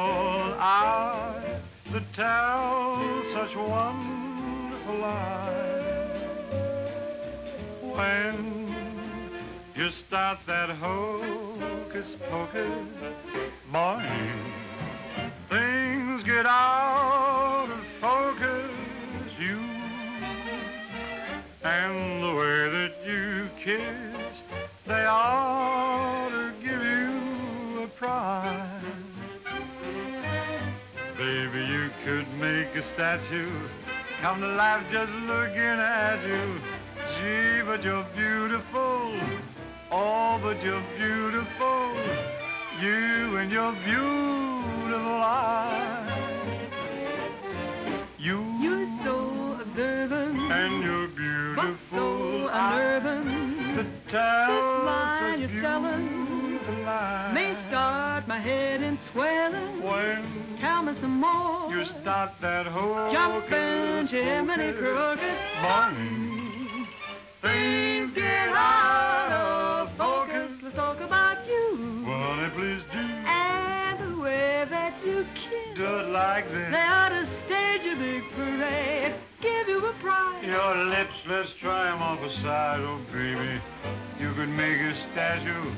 eyes that tell such wonderful lies. When you start that hocus pocus, boy, things get out of focus. You and the way that you kiss, they ought to give you a prize. Baby, you could make a statue come to life just looking at you. Gee, but you're beautiful all but you're beautiful. You and your beautiful eyes. You're so observant. And you're beautiful. But so unnerving. The tell lie you're telling may start my head in swelling. When tell me some more. you start that whole jumping Jiminy crooked morning, things get out of focus. Let's talk about you. Honey, please do. And the way that you kiss. Do it like They this. ought to stage a big parade. Give you a prize. Your lips, let's try 'em off the side, oh baby. You could make a statue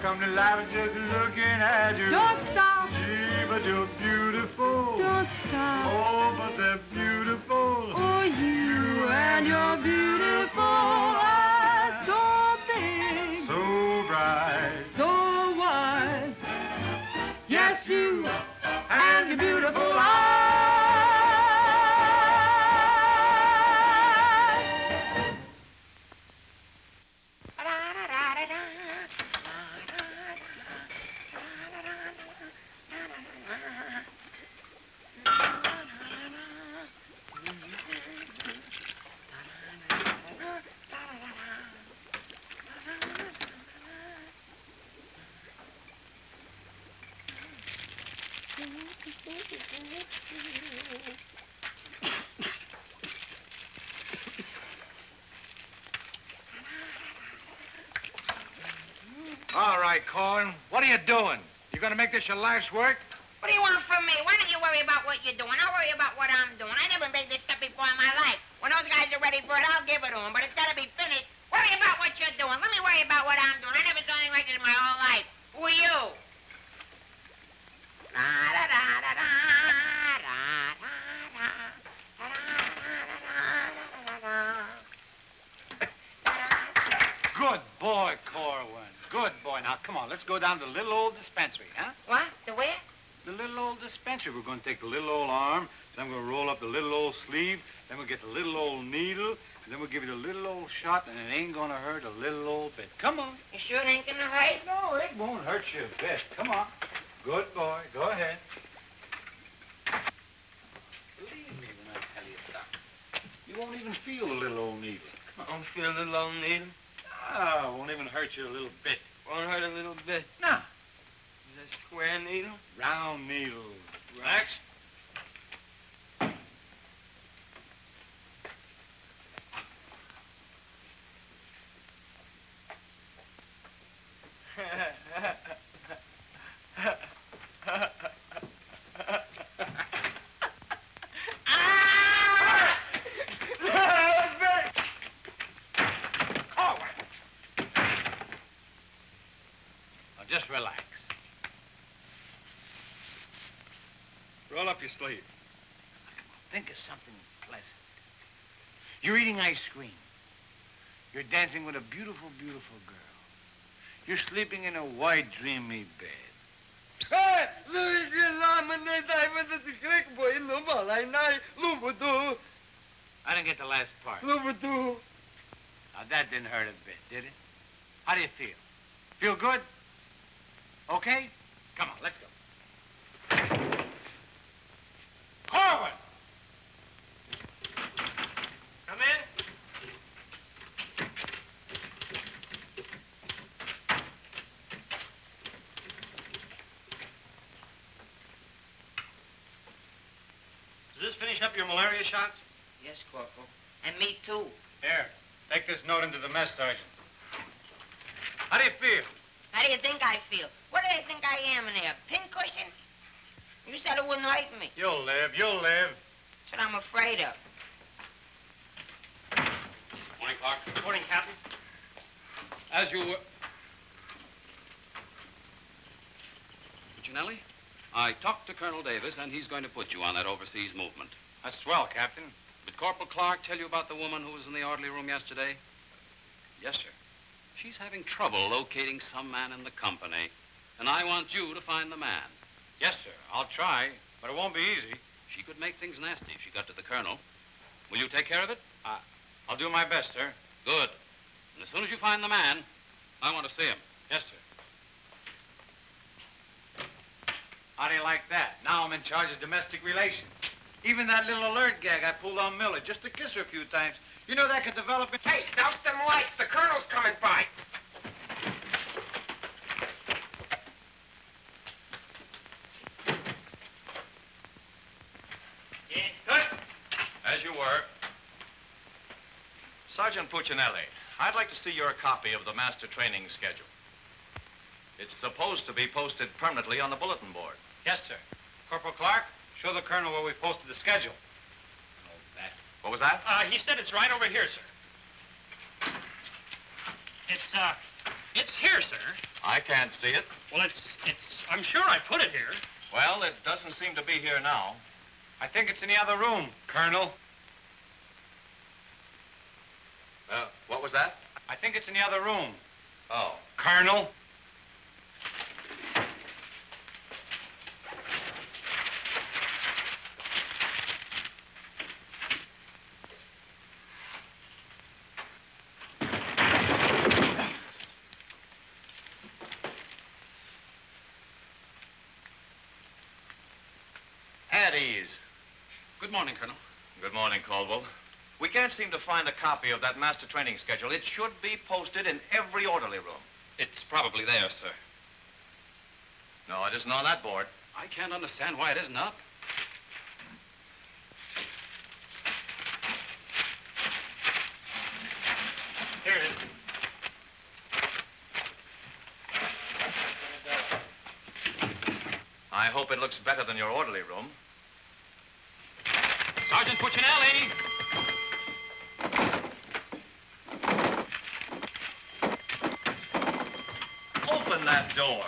come to life just looking at you. Don't stop. Gee, but you're beautiful. Don't stop. Oh, but they're beautiful. Oh, you and your beautiful eyes. So big. So bright. So wise. Yes, you and your beautiful eyes. All right, Korwin, what are you doing? You gonna make this your life's work? What do you want from me? Why don't you worry about what you're doing? I'll worry about what I'm doing. I never made this stuff before in my life. When those guys are ready for it, I'll give it to them. But it's got to be finished. Worry about what you're doing. Let me worry about what I'm doing. I never done anything like this in my whole life. Who are you? Good boy, Korwin. Good boy. Now, come on, let's go down to the little old dispensary, huh? What? The where? The little old dispensary. We're going to take the little old arm, then we're going to roll up the little old sleeve, then we'll get the little old needle, and then we'll give you the little old shot, and it ain't going to hurt a little old bit. Come on. You sure it ain't gonna hurt? No, it won't hurt you a bit. Come on. Good boy. Go ahead. Believe me when I tell you something. You won't even feel the little old needle. I don't feel a little old needle. Ah, it won't even hurt you a little bit. Won't hurt a little bit. No. Is that square needle? Round needle. Relax. Just relax. Roll up your sleeve. Think of something pleasant. You're eating ice cream. You're dancing with a beautiful, beautiful girl. You're sleeping in a white, dreamy bed. I didn't get the last part. Now, that didn't hurt a bit, did it? How do you feel? Feel good? Okay? Come on, let's go. Korwin! Come in. Does this finish up your malaria shots? Yes, Corporal. And me, too. Here, take this note into the mess sergeant. How do you feel? How do you think I feel? What do they think I am in there, a pincushion? You said it wouldn't hurt me. You'll live, you'll live. That's what I'm afraid of. Morning, Clark. Good morning, Captain. As you were... Puccinelli, I talked to Colonel Davis, and he's going to put you on that overseas movement. That's swell, Captain. Did Corporal Clark tell you about the woman who was in the orderly room yesterday? Yes, sir. She's having trouble locating some man in the company, and I want you to find the man. Yes, sir. I'll try, but it won't be easy. She could make things nasty if she got to the colonel. Will you take care of it? I'll do my best, sir. Good. And as soon as you find the man, I want to see him. Yes, sir. How do you like that? Now I'm in charge of domestic relations. Even that little alert gag I pulled on Miller, just to kiss her a few times. You know that could develop... Hey, douse them lights. The colonel's coming by. As you were. Sergeant Puccinelli, I'd like to see your copy of the master training schedule. It's supposed to be posted permanently on the bulletin board. Yes, sir. Corporal Clark, show the colonel where we posted the schedule. Oh, that. What was that? He said it's right over here, sir. It's here, sir. I can't see it. Well, I'm sure I put it here. Well, it doesn't seem to be here now. I think it's in the other room, Colonel. What was that? I think it's in the other room. Oh. Colonel. At ease. Good morning, Colonel. Good morning, Caldwell. We can't seem to find a copy of that master training schedule. It should be posted in every orderly room. It's probably there, sir. No, it isn't on that board. I can't understand why it isn't up. Here it is. I hope it looks better than your orderly room. Sergeant Puccinelli! Open that door.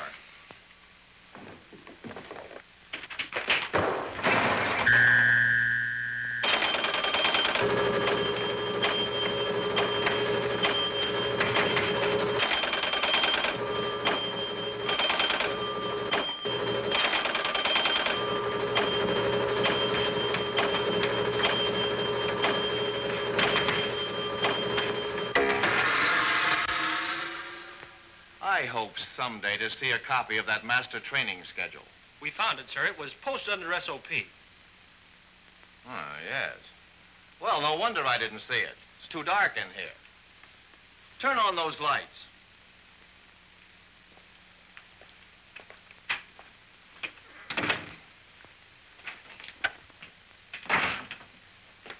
I hope someday to see a copy of that master training schedule. We found it, sir. It was posted under SOP. Oh, yes. Well, no wonder I didn't see it. It's too dark in here. Turn on those lights.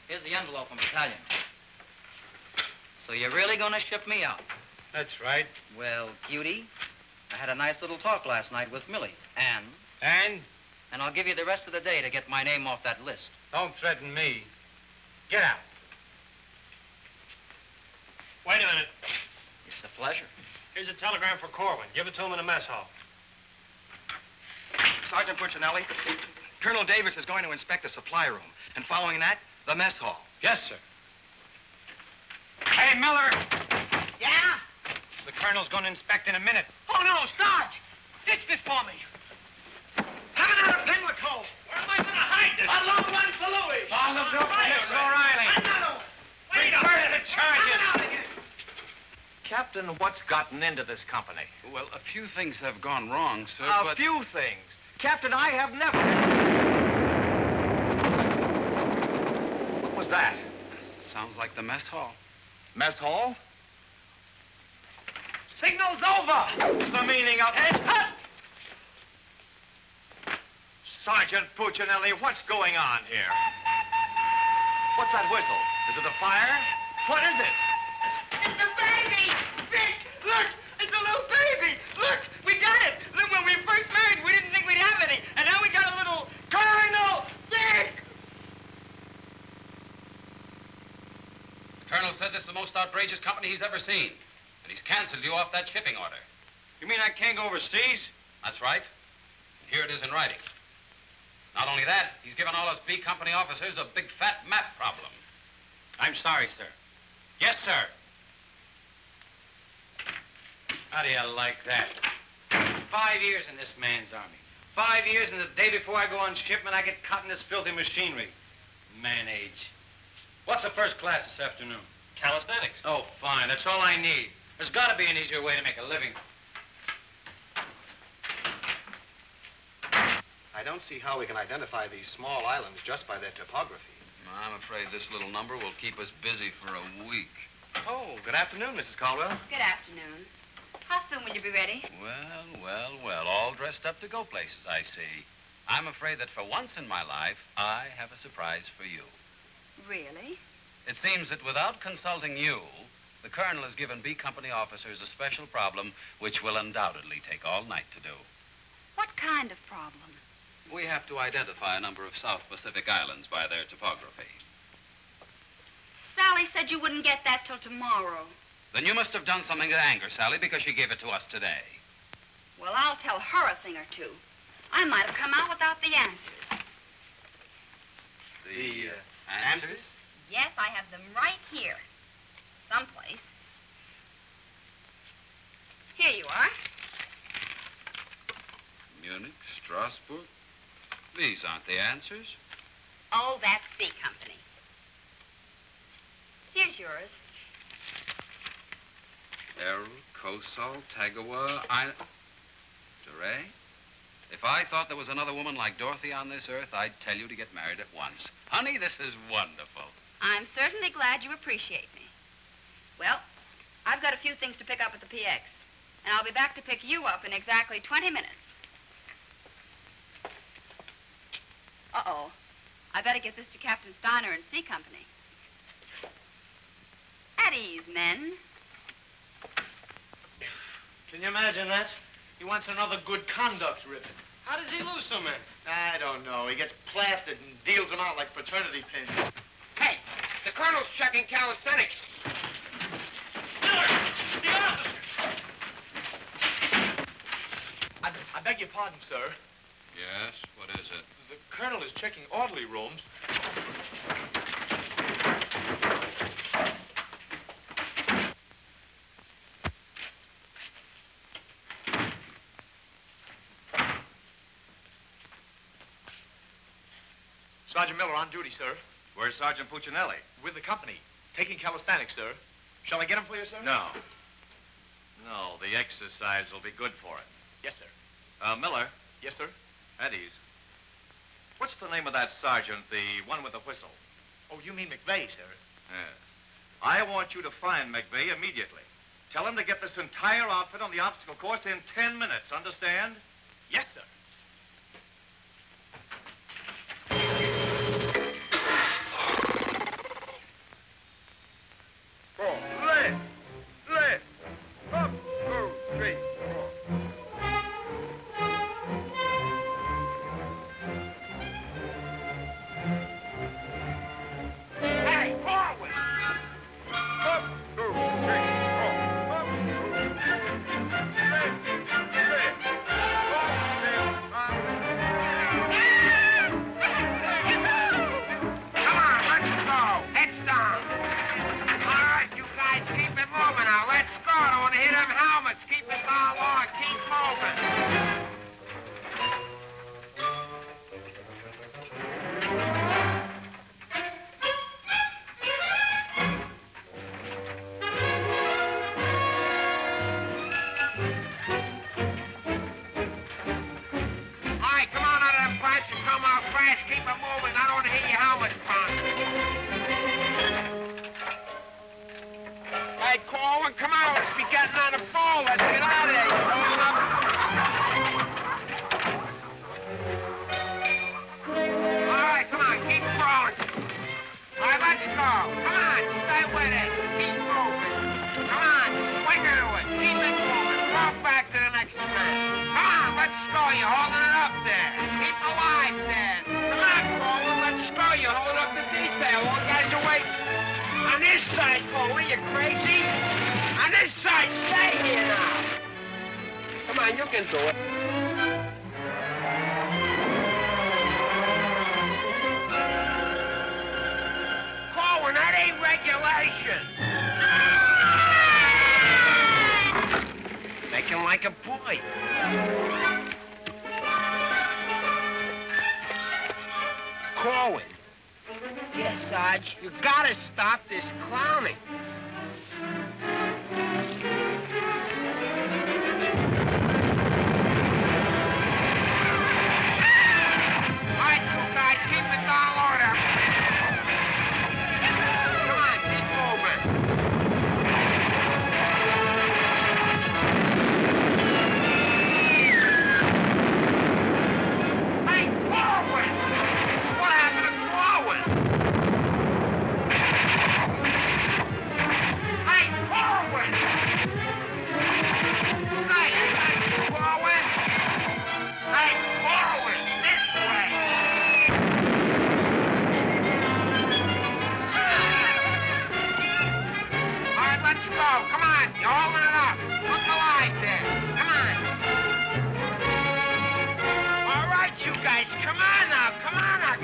Here's the envelope from battalion. So you're really going to ship me out? That's right. Well, cutie, I had a nice little talk last night with Millie. And? And I'll give you the rest of the day to get my name off that list. Don't threaten me. Get out. Wait a minute. It's a pleasure. Here's a telegram for Korwin. Give it to him in the mess hall. Sergeant Puccinelli, Colonel Davis is going to inspect the supply room, and following that, the mess hall. Yes, sir. Hey, Miller! Yeah? The colonel's going to inspect in a minute. Oh, no, Sarge! Ditch this for me. Have it out of Finklehoffe. Where am I going to hide this? A long one for Louis. Oh, look up here, O'Reilly. Another one. Wait a Reverse minute. the charges. Have it out again. Captain, what's gotten into this company? Well, a few things have gone wrong, sir, A few things. Captain, I have never... What was that? Sounds like the mess hall. Mess hall? Signal's over. The meaning of it? Sergeant Puccinelli, what's going on here? What's that whistle? Is it a fire? What is it? It's a baby! Vic, look! It's a little baby! Look! We got it! Look, when we first married, we didn't think we'd have any. And now we got a little Colonel Vic! The colonel said this is the most outrageous company he's ever seen. And he's canceled you off that shipping order. You mean I can't go overseas? That's right. Here it is in writing. Not only that, he's given all us B Company officers a big fat map problem. I'm sorry, sir. Yes, sir. How do you like that? 5 years in this man's army. 5 years, and the day before I go on shipment, I get caught in this filthy machinery. Man age. What's the first class this afternoon? Calisthenics. Oh, fine. That's all I need. There's got to be an easier way to make a living. I don't see how we can identify these small islands just by their topography. I'm afraid this little number will keep us busy for a week. Oh, good afternoon, Mrs. Caldwell. Good afternoon. How soon will you be ready? Well, all dressed up to go places, I see. I'm afraid that for once in my life, I have a surprise for you. Really? It seems that without consulting you, the Colonel has given B Company officers a special problem which will undoubtedly take all night to do. What kind of problem? We have to identify a number of South Pacific islands by their topography. Sally said you wouldn't get that till tomorrow. Then you must have done something to anger Sally because she gave it to us today. Well, I'll tell her a thing or two. I might have come out without the answers. The answers? Yes, I have them right here. Someplace. Here you are. Munich, Strasbourg. These aren't the answers. Oh, that's B Company. Here's yours. Errol, Kosal, Tagawa, Duray? If I thought there was another woman like Dorothy on this earth, I'd tell you to get married at once. Honey, this is wonderful. I'm certainly glad you appreciate me. Well, I've got a few things to pick up at the PX, and I'll be back to pick you up in exactly 20 minutes. Uh-oh. I better get this to Captain Steiner and C Company. At ease, men. Can you imagine that? He wants another good conduct ribbon. How does he lose so many? I don't know. He gets plastered and deals them out like fraternity pins. Hey, the Colonel's checking calisthenics. Miller! The officer! I beg your pardon, sir. Yes, what is it? The Colonel is checking orderly rooms. Sergeant Miller on duty, sir. Where's Sergeant Puccinelli? With the company. Taking calisthenics, sir. Shall I get him for you, sir? No. No, the exercise will be good for it. Yes, sir. Miller. Yes, sir. At ease. What's the name of that sergeant, the one with the whistle? Oh, you mean McVeigh, sir? Yes. I want you to find McVeigh immediately. Tell him to get this entire outfit on the obstacle course in 10 minutes, understand? Yes, sir. Left, up, go, straight, Hey, Korwin! up, go, straight, up, Come on, let's go. Heads down. All right, you guys, keep it moving now. Let's go. Don't want to hit them helmets. Keep it all on. Keep moving. All right, come on out of them pipes and come out fast. Keep it moving. I don't want to hear your helmets pound. Hey, Korwin, come on. Let's be getting on the ball. Let's get out of here. You're going up. All right, come on. Keep crawling. All right, let's go. Come on. Stay with it. Keep moving. Come on. Swing into it. Keep it moving. Walk back to the next man. Come on. Let's go. You're holding it up there. Keep alive there. Come on, Korwin. Let's go. You're holding up the detail. All guys are waiting. On this side, Korwin. You crazy? On this side. Stay here now. Come on. You can do it. Korwin, that ain't regulation. Make him like a boy. Korwin. Yes, Sarge. You gotta stop this clowning. let's go. Come on, you're holding it up. Put the line there. Come on. All right, you guys, come on now. Come on now.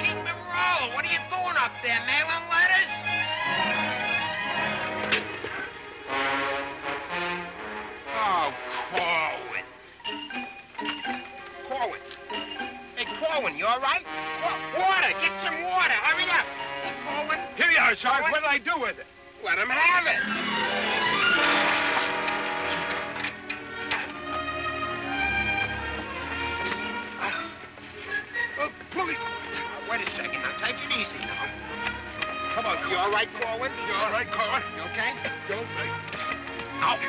Keep it rolling. What are you doing up there, mailing letters? Oh, Korwin. Korwin. Hey, Korwin, you all right? Water. Get some water. Hurry up. Hey, Korwin. Here you are, Sarge. What did I do with it? Let him have it. Police. Wait a second. Now, take it easy now. Come on. You all right, Korwin? You all right, Korwin? You okay? You all right? Ouch.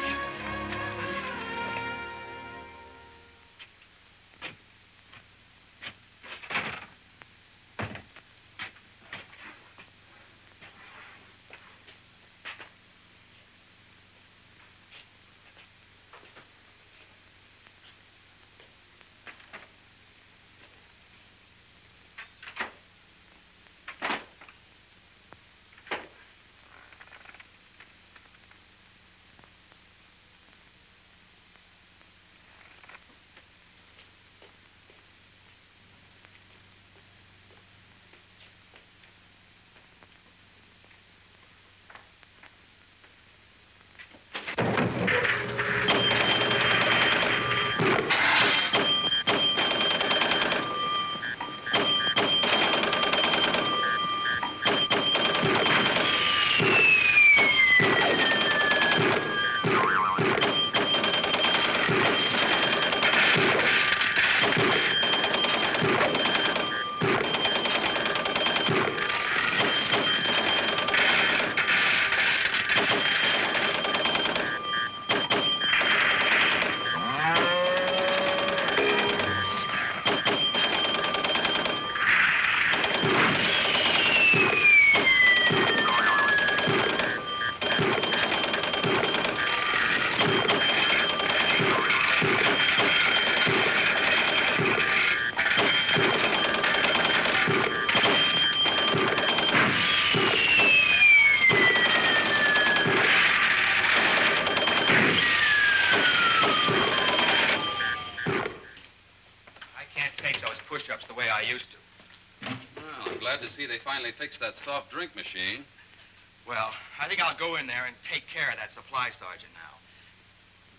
push-ups the way I used to. Well, I'm glad to see they finally fixed that soft drink machine. Well, I think I'll go in there and take care of that supply sergeant now.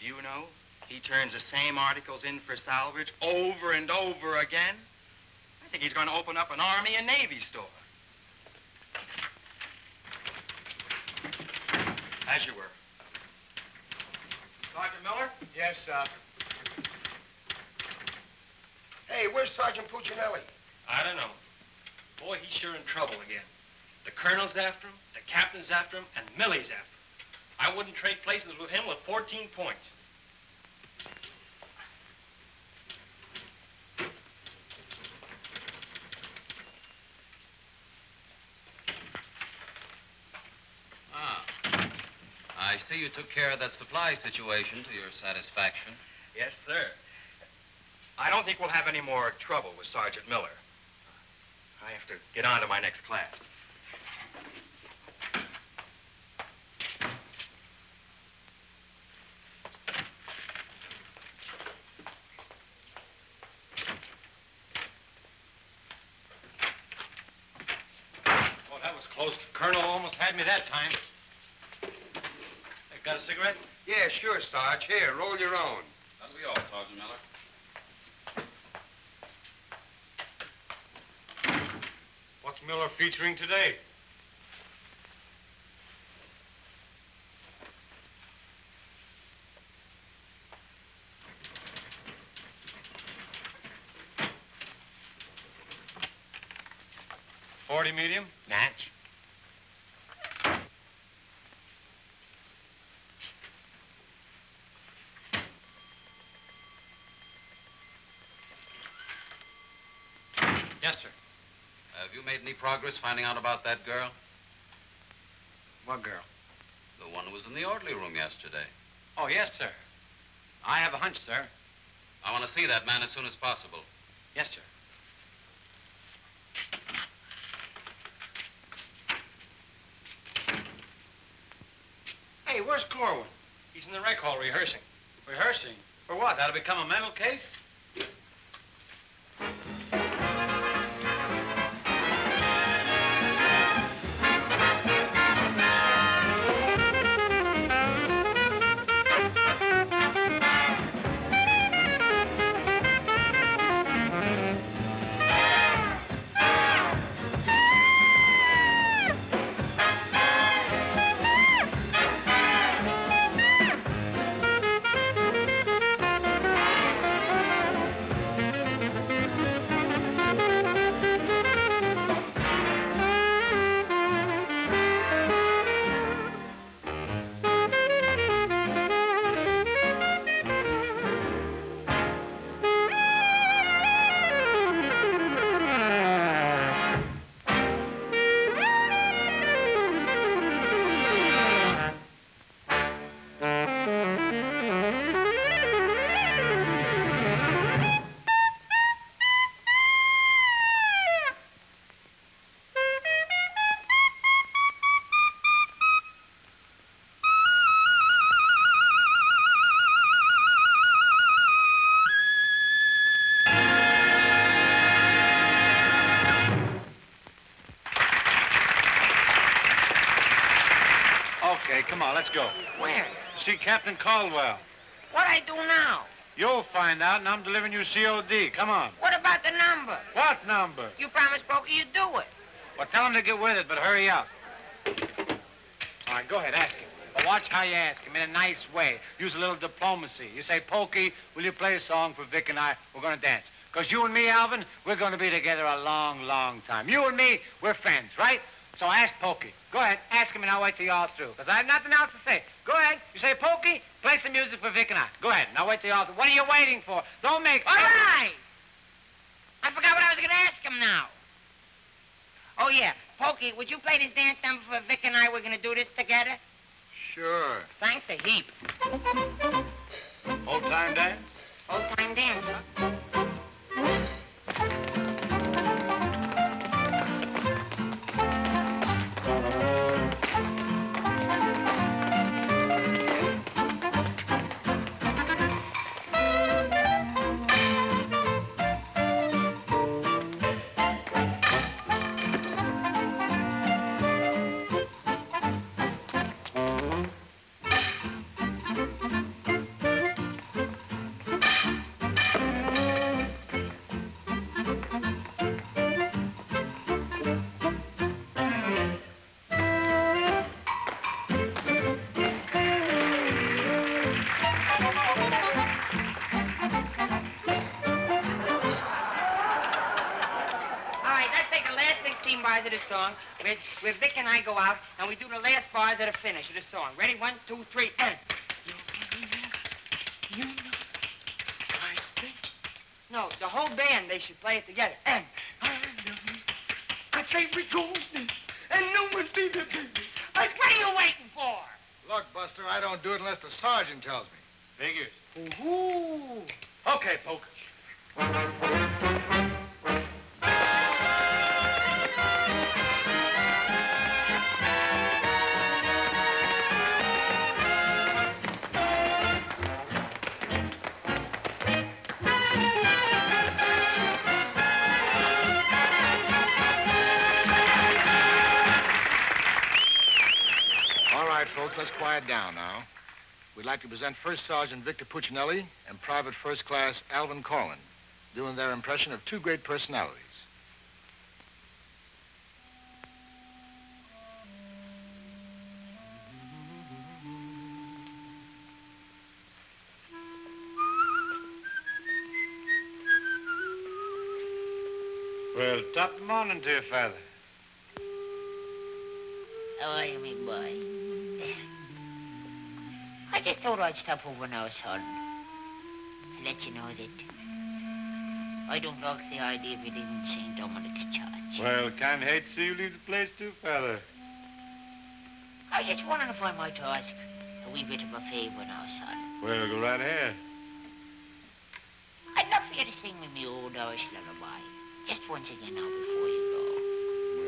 Do you know, he turns the same articles in for salvage over and over again? I think he's going to open up an Army and Navy store. As you were. Sergeant Miller? Yes, sir. Hey, where's Sergeant Puccinelli? I don't know. Boy, he's sure in trouble again. The colonel's after him, the captain's after him, and Millie's after him. I wouldn't trade places with him with 14 points. I see you took care of that supply situation to your satisfaction. Yes, sir. I don't think we'll have any more trouble with Sergeant Miller. I have to get on to my next class. Oh, that was close. The colonel almost had me that time. Hey, got a cigarette? Yeah, sure, Sarge. Here, roll your own. That'll be all, Sergeant Miller. What's Miller featuring today? .40 medium? Natch. Yes, sir. Have you made any progress finding out about that girl? What girl? The one who was in the orderly room yesterday. Oh, yes, sir. I have a hunch, sir. I want to see that man as soon as possible. Yes, sir. Hey, where's Korwin? He's in the rec hall rehearsing. Rehearsing? For what? That'll become a mental case? Okay, come on, let's go. Where? See Captain Caldwell. What I do now? You'll find out, and I'm delivering you COD. Come on. What about the number? What number? You promised Pokey you'd do it. Well, tell him to get with it, but hurry up. All right, go ahead, ask him. But watch how you ask him in a nice way. Use a little diplomacy. You say, Pokey, will you play a song for Vic and I? We're going to dance. Because you and me, Alvin, we're going to be together a long, long time. You and me, we're friends, right? So ask Pokey. Go ahead, ask him, and I'll wait till you're all through. Because I have nothing else to say. Go ahead. You say, Pokey, play some music for Vic and I. Go ahead, and I'll wait till you're all through. What are you waiting for? Don't make... All right. I forgot what I was going to ask him now. Oh, yeah. Pokey, would you play this dance number for Vic and I? We're going to do this together. Sure. Thanks a heap. Old-time dance? Old-time dance, huh? Bars of the song, where Vic and I go out, and we do the last bars at the finish of the song. Ready? 1, 2, 3, and... You know, I think... No, the whole band, they should play it together. And... I love you. My favorite golden, and no one's been the baby. Like, what are you waiting for? Look, Buster, I don't do it unless the sergeant tells me. Figures. Ooh. Okay, Poke. Folks, let's quiet down now. We'd like to present First Sergeant Vic Puccinelli and Private First Class Alvin Korwin, doing their impression of two great personalities. Well, top of the morning to you, Father. How are you, me boy? I just thought I'd stop over now, son, to let you know that I don't like the idea of you leaving St. Dominic's Church. Well, kind of hate to see you leave the place, too, Father. I was just wondering if I might ask a wee bit of a favor now, son. Well, go right ahead. sing me me old Irish lullaby. Just once again now before you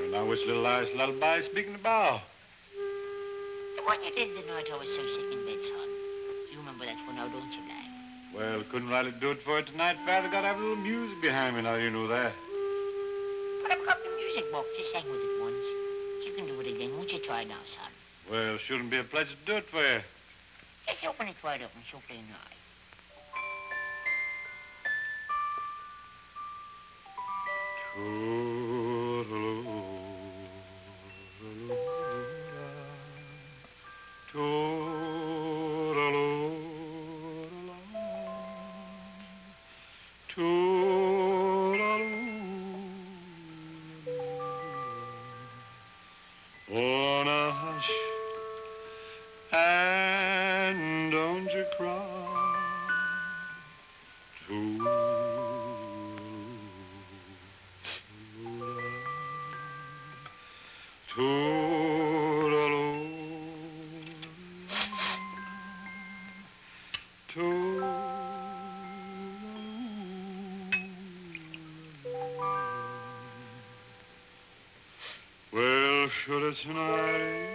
Well, now, which little Irish lullaby speaking about? go. The one you did the night I was so sick in bed, son. You remember that one now, don't you, lad? Well, couldn't rightly do it for it tonight, Father. Got to have a little music behind me now, you know that. But I've got the music book. Just sang with it once. You can do it again. Won't you try now, son? Well, shouldn't be a pleasure to do it for you. Just open it wide up and so plain nice. Oh, now hush, and don't you cry. Well, should it tonight,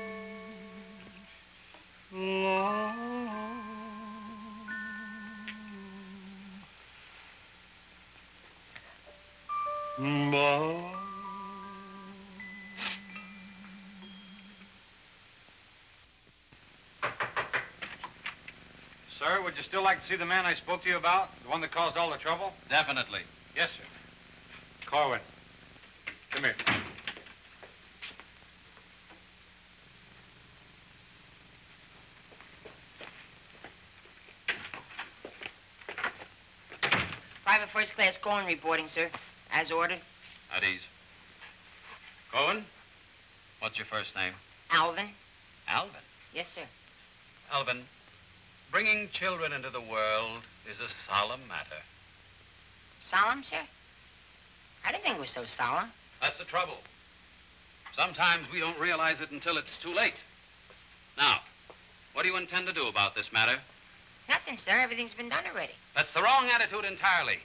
Sir, would you still like to see the man I spoke to you about? The one that caused all the trouble? Definitely. Yes, sir. Korwin, come here. Private First Class Korwin reporting, sir. As ordered. At ease. Korwin, what's your first name? Alvin. Alvin. Yes, sir. Alvin, bringing children into the world is a solemn matter. Solemn, sir? I didn't think it was so solemn. That's the trouble. Sometimes we don't realize it until it's too late. Now, what do you intend to do about this matter? Nothing, sir. Everything's been done already. That's the wrong attitude entirely.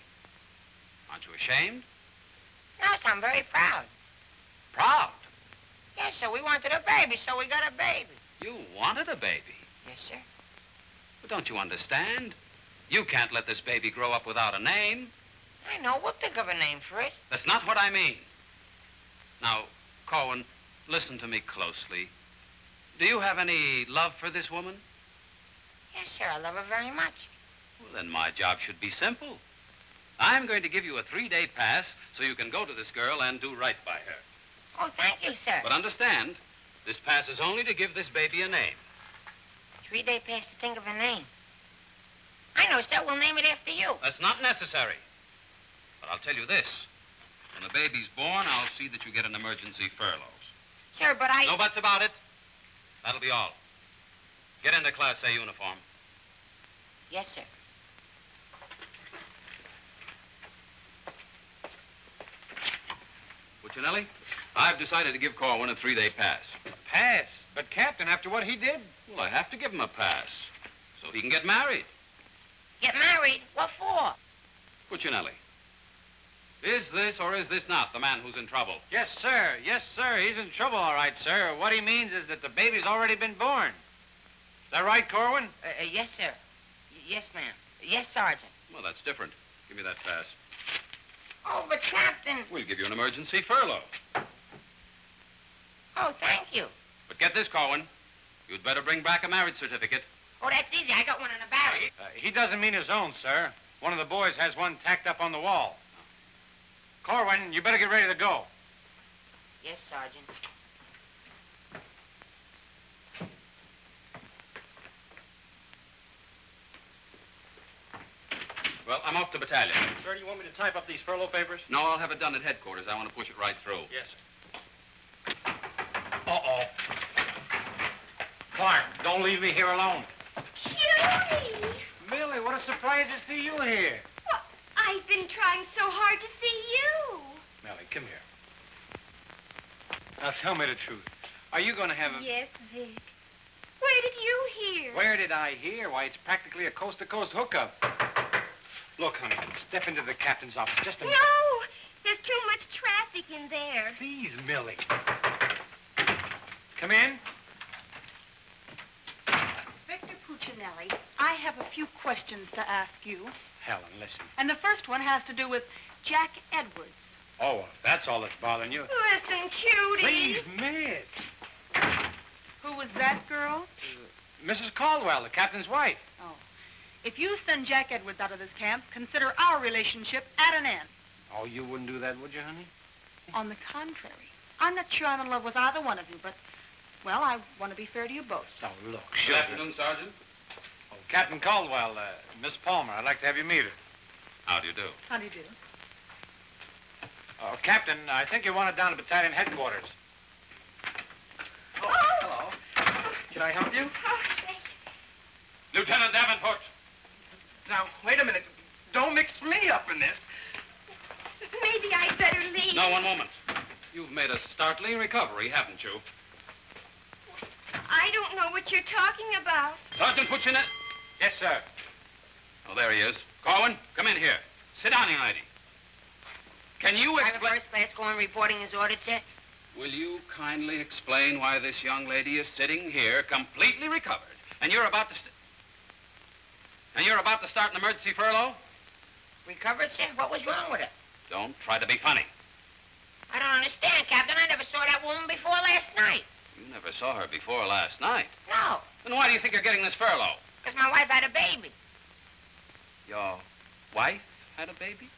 Aren't you ashamed? No, sir, I'm very proud. Proud? Yes, sir. We wanted a baby, so we got a baby. You wanted a baby. Yes, sir. But don't you understand? You can't let this baby grow up without a name. I know. We'll think of a name for it. That's not what I mean. Now, Korwin, listen to me closely. Do you have any love for this woman? Yes, sir. I love her very much. Well, then my job should be simple. I'm going to give you a 3-day pass so you can go to this girl and do right by her. Oh, thank you, sir. But understand, this pass is only to give this baby a name. 3-day pass to think of a name. I know, sir. We'll name it after you. That's not necessary. But I'll tell you this. When the baby's born, I'll see that you get an emergency furlough. Sir, but I... No buts about it. That'll be all. Get into Class A uniform. Yes, sir. Puccinelli, I've decided to give Korwin a 3-day pass. Pass? But, Captain, after what he did? Well, I have to give him a pass so he can get married. Get married? What for? Puccinelli, is this or is this not the man who's in trouble? Yes, sir. Yes, sir. He's in trouble, all right, sir. What he means is that the baby's already been born. Is that right, Korwin? Yes, sir. Yes, ma'am. Yes, Sergeant. Well, that's different. Give me that pass. Oh, but Captain... We'll give you an emergency furlough. Oh, thank you. But get this, Korwin. You'd better bring back a marriage certificate. Oh, that's easy. I got one in the barrel. He doesn't mean his own, sir. One of the boys has one tacked up on the wall. Korwin, you better get ready to go. Yes, Sergeant. Well, I'm off to battalion. Sir, do you want me to type up these furlough papers? No, I'll have it done at headquarters. I want to push it right through. Yes, sir. Uh-oh. Clark, don't leave me here alone. Judy! Millie, what a surprise to see you here. Well, I've been trying so hard to see you. Millie, come here. Now, tell me the truth. Are you going to have a... Yes, Vic. Where did you hear? Where did I hear? Why, it's practically a coast-to-coast hookup. Look, honey, step into the captain's office just a minute. No! There's too much traffic in there. Please, Millie. Come in. Victor Puccinelli, I have a few questions to ask you. Helen, listen. And the first one has to do with Jack Edwards. Oh, well, that's all that's bothering you. Listen, cutie. Please, miss. Who was that girl? Mrs. Caldwell, the captain's wife. Oh. If you send Jack Edwards out of this camp, consider our relationship at an end. Oh, you wouldn't do that, would you, honey? On the contrary. I'm not sure I'm in love with either one of you, but, well, I want to be fair to you both. Oh, look, Good sugar. afternoon, Sergeant. Oh, Captain Caldwell, Miss Palmer, I'd like to have you meet her. How do you do? How do you do? Captain, I think you're wanted down at battalion headquarters. Oh! Hello. Can I help you? Oh, thank Lieutenant Davenport. Now, wait a minute. Don't mix me up in this. you. Maybe I'd better leave. No, one moment. You've made a startling recovery, haven't you? I don't know what you're talking about. Sergeant Puccinelli? Yes, sir. Oh, there he is. Korwin, come in here. Sit down, young lady. Can you Private explain... First Class Korwin reporting his ordered, sir. Will you kindly explain why this young lady is sitting here completely recovered, and you're about to... start an emergency furlough? Recovered, sir? What was wrong with her? Don't try to be funny. I don't understand, Captain. I never saw that woman before last night. You never saw her before last night. No, Then why do you think you're getting this furlough? because my wife had a baby. Your wife had a baby?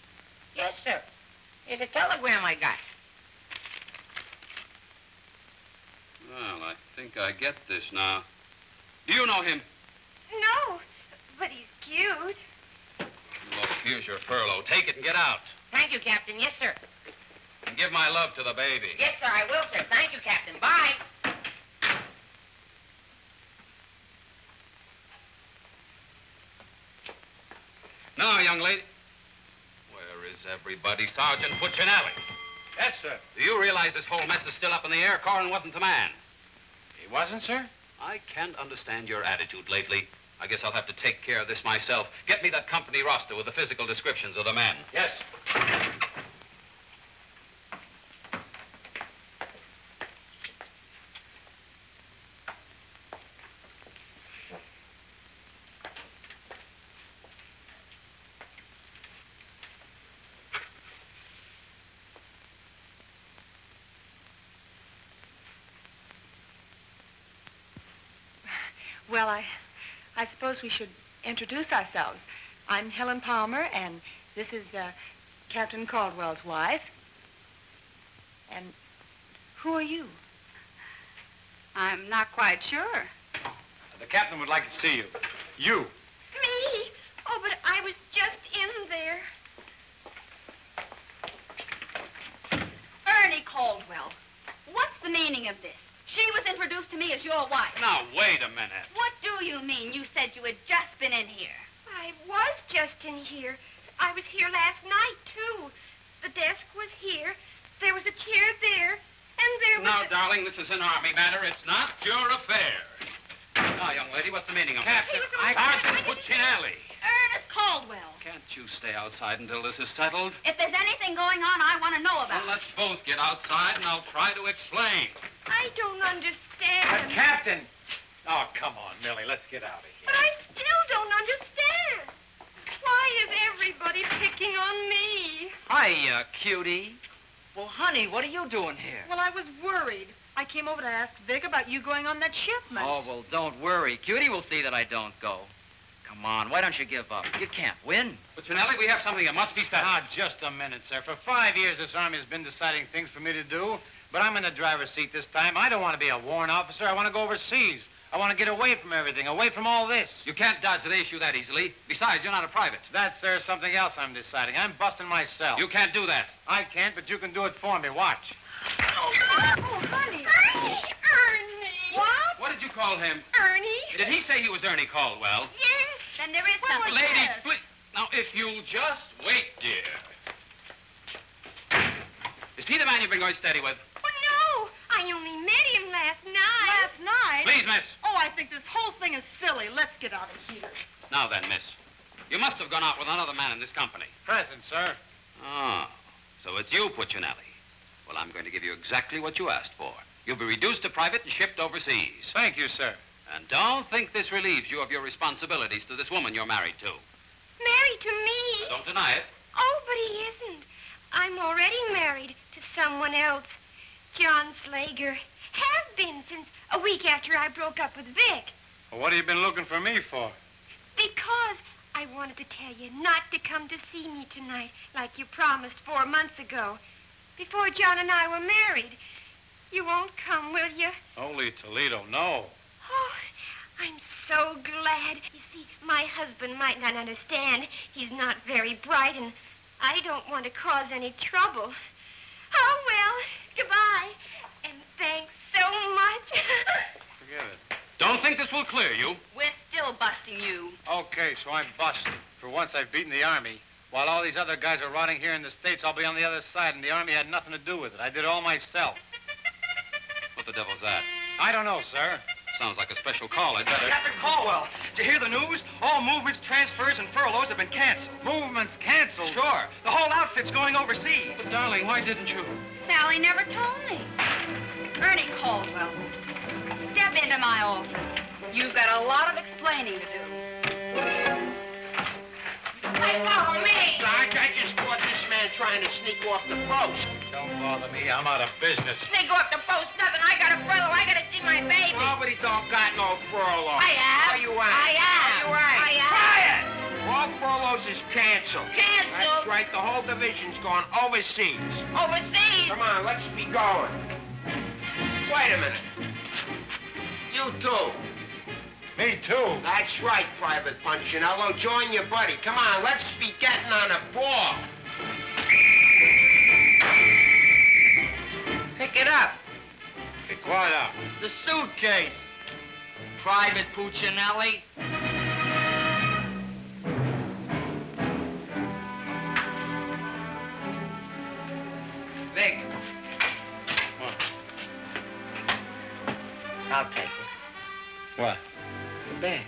Yes, sir. Here's a telegram I got. Well, I think I get this now. Do you know him? No, but he's cute. Look, here's your furlough. Take it and get out. Thank you, Captain. Yes, sir. And give my love to the baby. Yes, sir, I will, sir. Thank you, Captain. Bye. Now, young lady. Where is everybody? Sergeant Puccinelli. Yes, sir. Do you realize this whole mess is still up in the air? Korwin wasn't the man. He wasn't, sir? I can't understand your attitude lately. I guess I'll have to take care of this myself. Get me that company roster with the physical descriptions of the men. Yes. Well, I suppose we should introduce ourselves. I'm Helen Palmer, and this is Captain Caldwell's wife. And who are you? I'm not quite sure. The captain would like to see you. You. Me? Oh, but I was just in there. Ernie Caldwell. What's the meaning of this? She was introduced to me as your wife. Now, wait a minute. What do you mean? You said you had just been in here. I was just in here. I was here last night, too. The desk was here. There was a chair there. And there was Now, darling, this is an army matter. It's not your affair. Now, young lady, what's the meaning of Captain, this? Sergeant Puccinelli. Ernest Caldwell. Can't you stay outside until this is settled? If there's anything going on, I want to know about Well, let's both get outside, and I'll try to explain. I don't understand. Captain! Oh, come on, Millie. Let's get out of here. But I still don't understand. Why is everybody picking on me? Hiya, cutie. Well, honey, what are you doing here? Well, I was worried. I came over to ask Vic about you going on that shipment. Oh, well, don't worry. Cutie will see that I don't go. Come on, why don't you give up? You can't win. Puccinelli, we have something that must be settled. Now, just a minute, sir. For 5 years, this Army has been deciding things for me to do, but I'm in the driver's seat this time. I don't want to be a warrant officer. I want to go overseas. I want to get away from everything, away from all this. You can't dodge the issue that easily. Besides, you're not a private. That's, sir, something else I'm deciding. I'm busting myself. You can't do that. I can't, but you can do it for me. Watch. Oh, honey. Ernie. What? What did you call him? Ernie? Did he say he was Ernie Caldwell? Yes. Then there is something. Ladies, please. Now, if you'll just wait, dear. Is he the man you've been going steady with? Oh, no. I only met him last night. Last night? Please, miss. Oh, I think this whole thing is silly. Let's get out of here. Now then, miss. You must have gone out with another man in this company. Present, sir. Oh, so it's you, Puccinelli. Well, I'm going to give you exactly what you asked for. You'll be reduced to private and shipped overseas. Thank you, sir. And don't think this relieves you of your responsibilities to this woman you're married to. Married to me? Don't deny it. Oh, but he isn't. I'm already married to someone else. John Slager. Have been since a week after I broke up with Vic. Well, what have you been looking for me for? Because I wanted to tell you not to come to see me tonight like you promised 4 months ago, before John and I were married. You won't come, will you? Holy Toledo, no. Oh, I'm so glad. You see, my husband might not understand. He's not very bright, and I don't want to cause any trouble. Oh, well, goodbye. And thanks so much. Forget it. Don't think this will clear you. We're still busting you. Okay, so I'm busted. For once, I've beaten the Army. While all these other guys are rotting here in the States, I'll be on the other side, and the Army had nothing to do with it. I did it all myself. What the devil's that? I don't know, sir. Sounds like a special call. I'd better... Captain Caldwell, did you hear the news? All movements, transfers, and furloughs have been canceled. Movements canceled? Sure. The whole outfit's going overseas. But, darling, why didn't you? Sally never told me. Ernie Caldwell, step into my office. You've got a lot of explaining to do. Hey, follow me! Sarge, I just caught this man trying to sneak off the post. Don't bother me. I'm out of business. Sneak off the post, nothing. I got a furlough. I got to see my baby. Nobody don't got no furlough. I have. Oh, you ain't. I have. Oh, you ain't. I have. Quiet! All furloughs is canceled. Canceled? That's right. The whole division's gone overseas. Overseas? Come on, let's be going. Wait a minute. You too. Me too. That's right, Private Punchinello. Join your buddy. Come on, let's be getting on a ball. Pick it up. Pick what up? The suitcase. Private Puccinelli. Vic. What? I'll take it. What? The bag.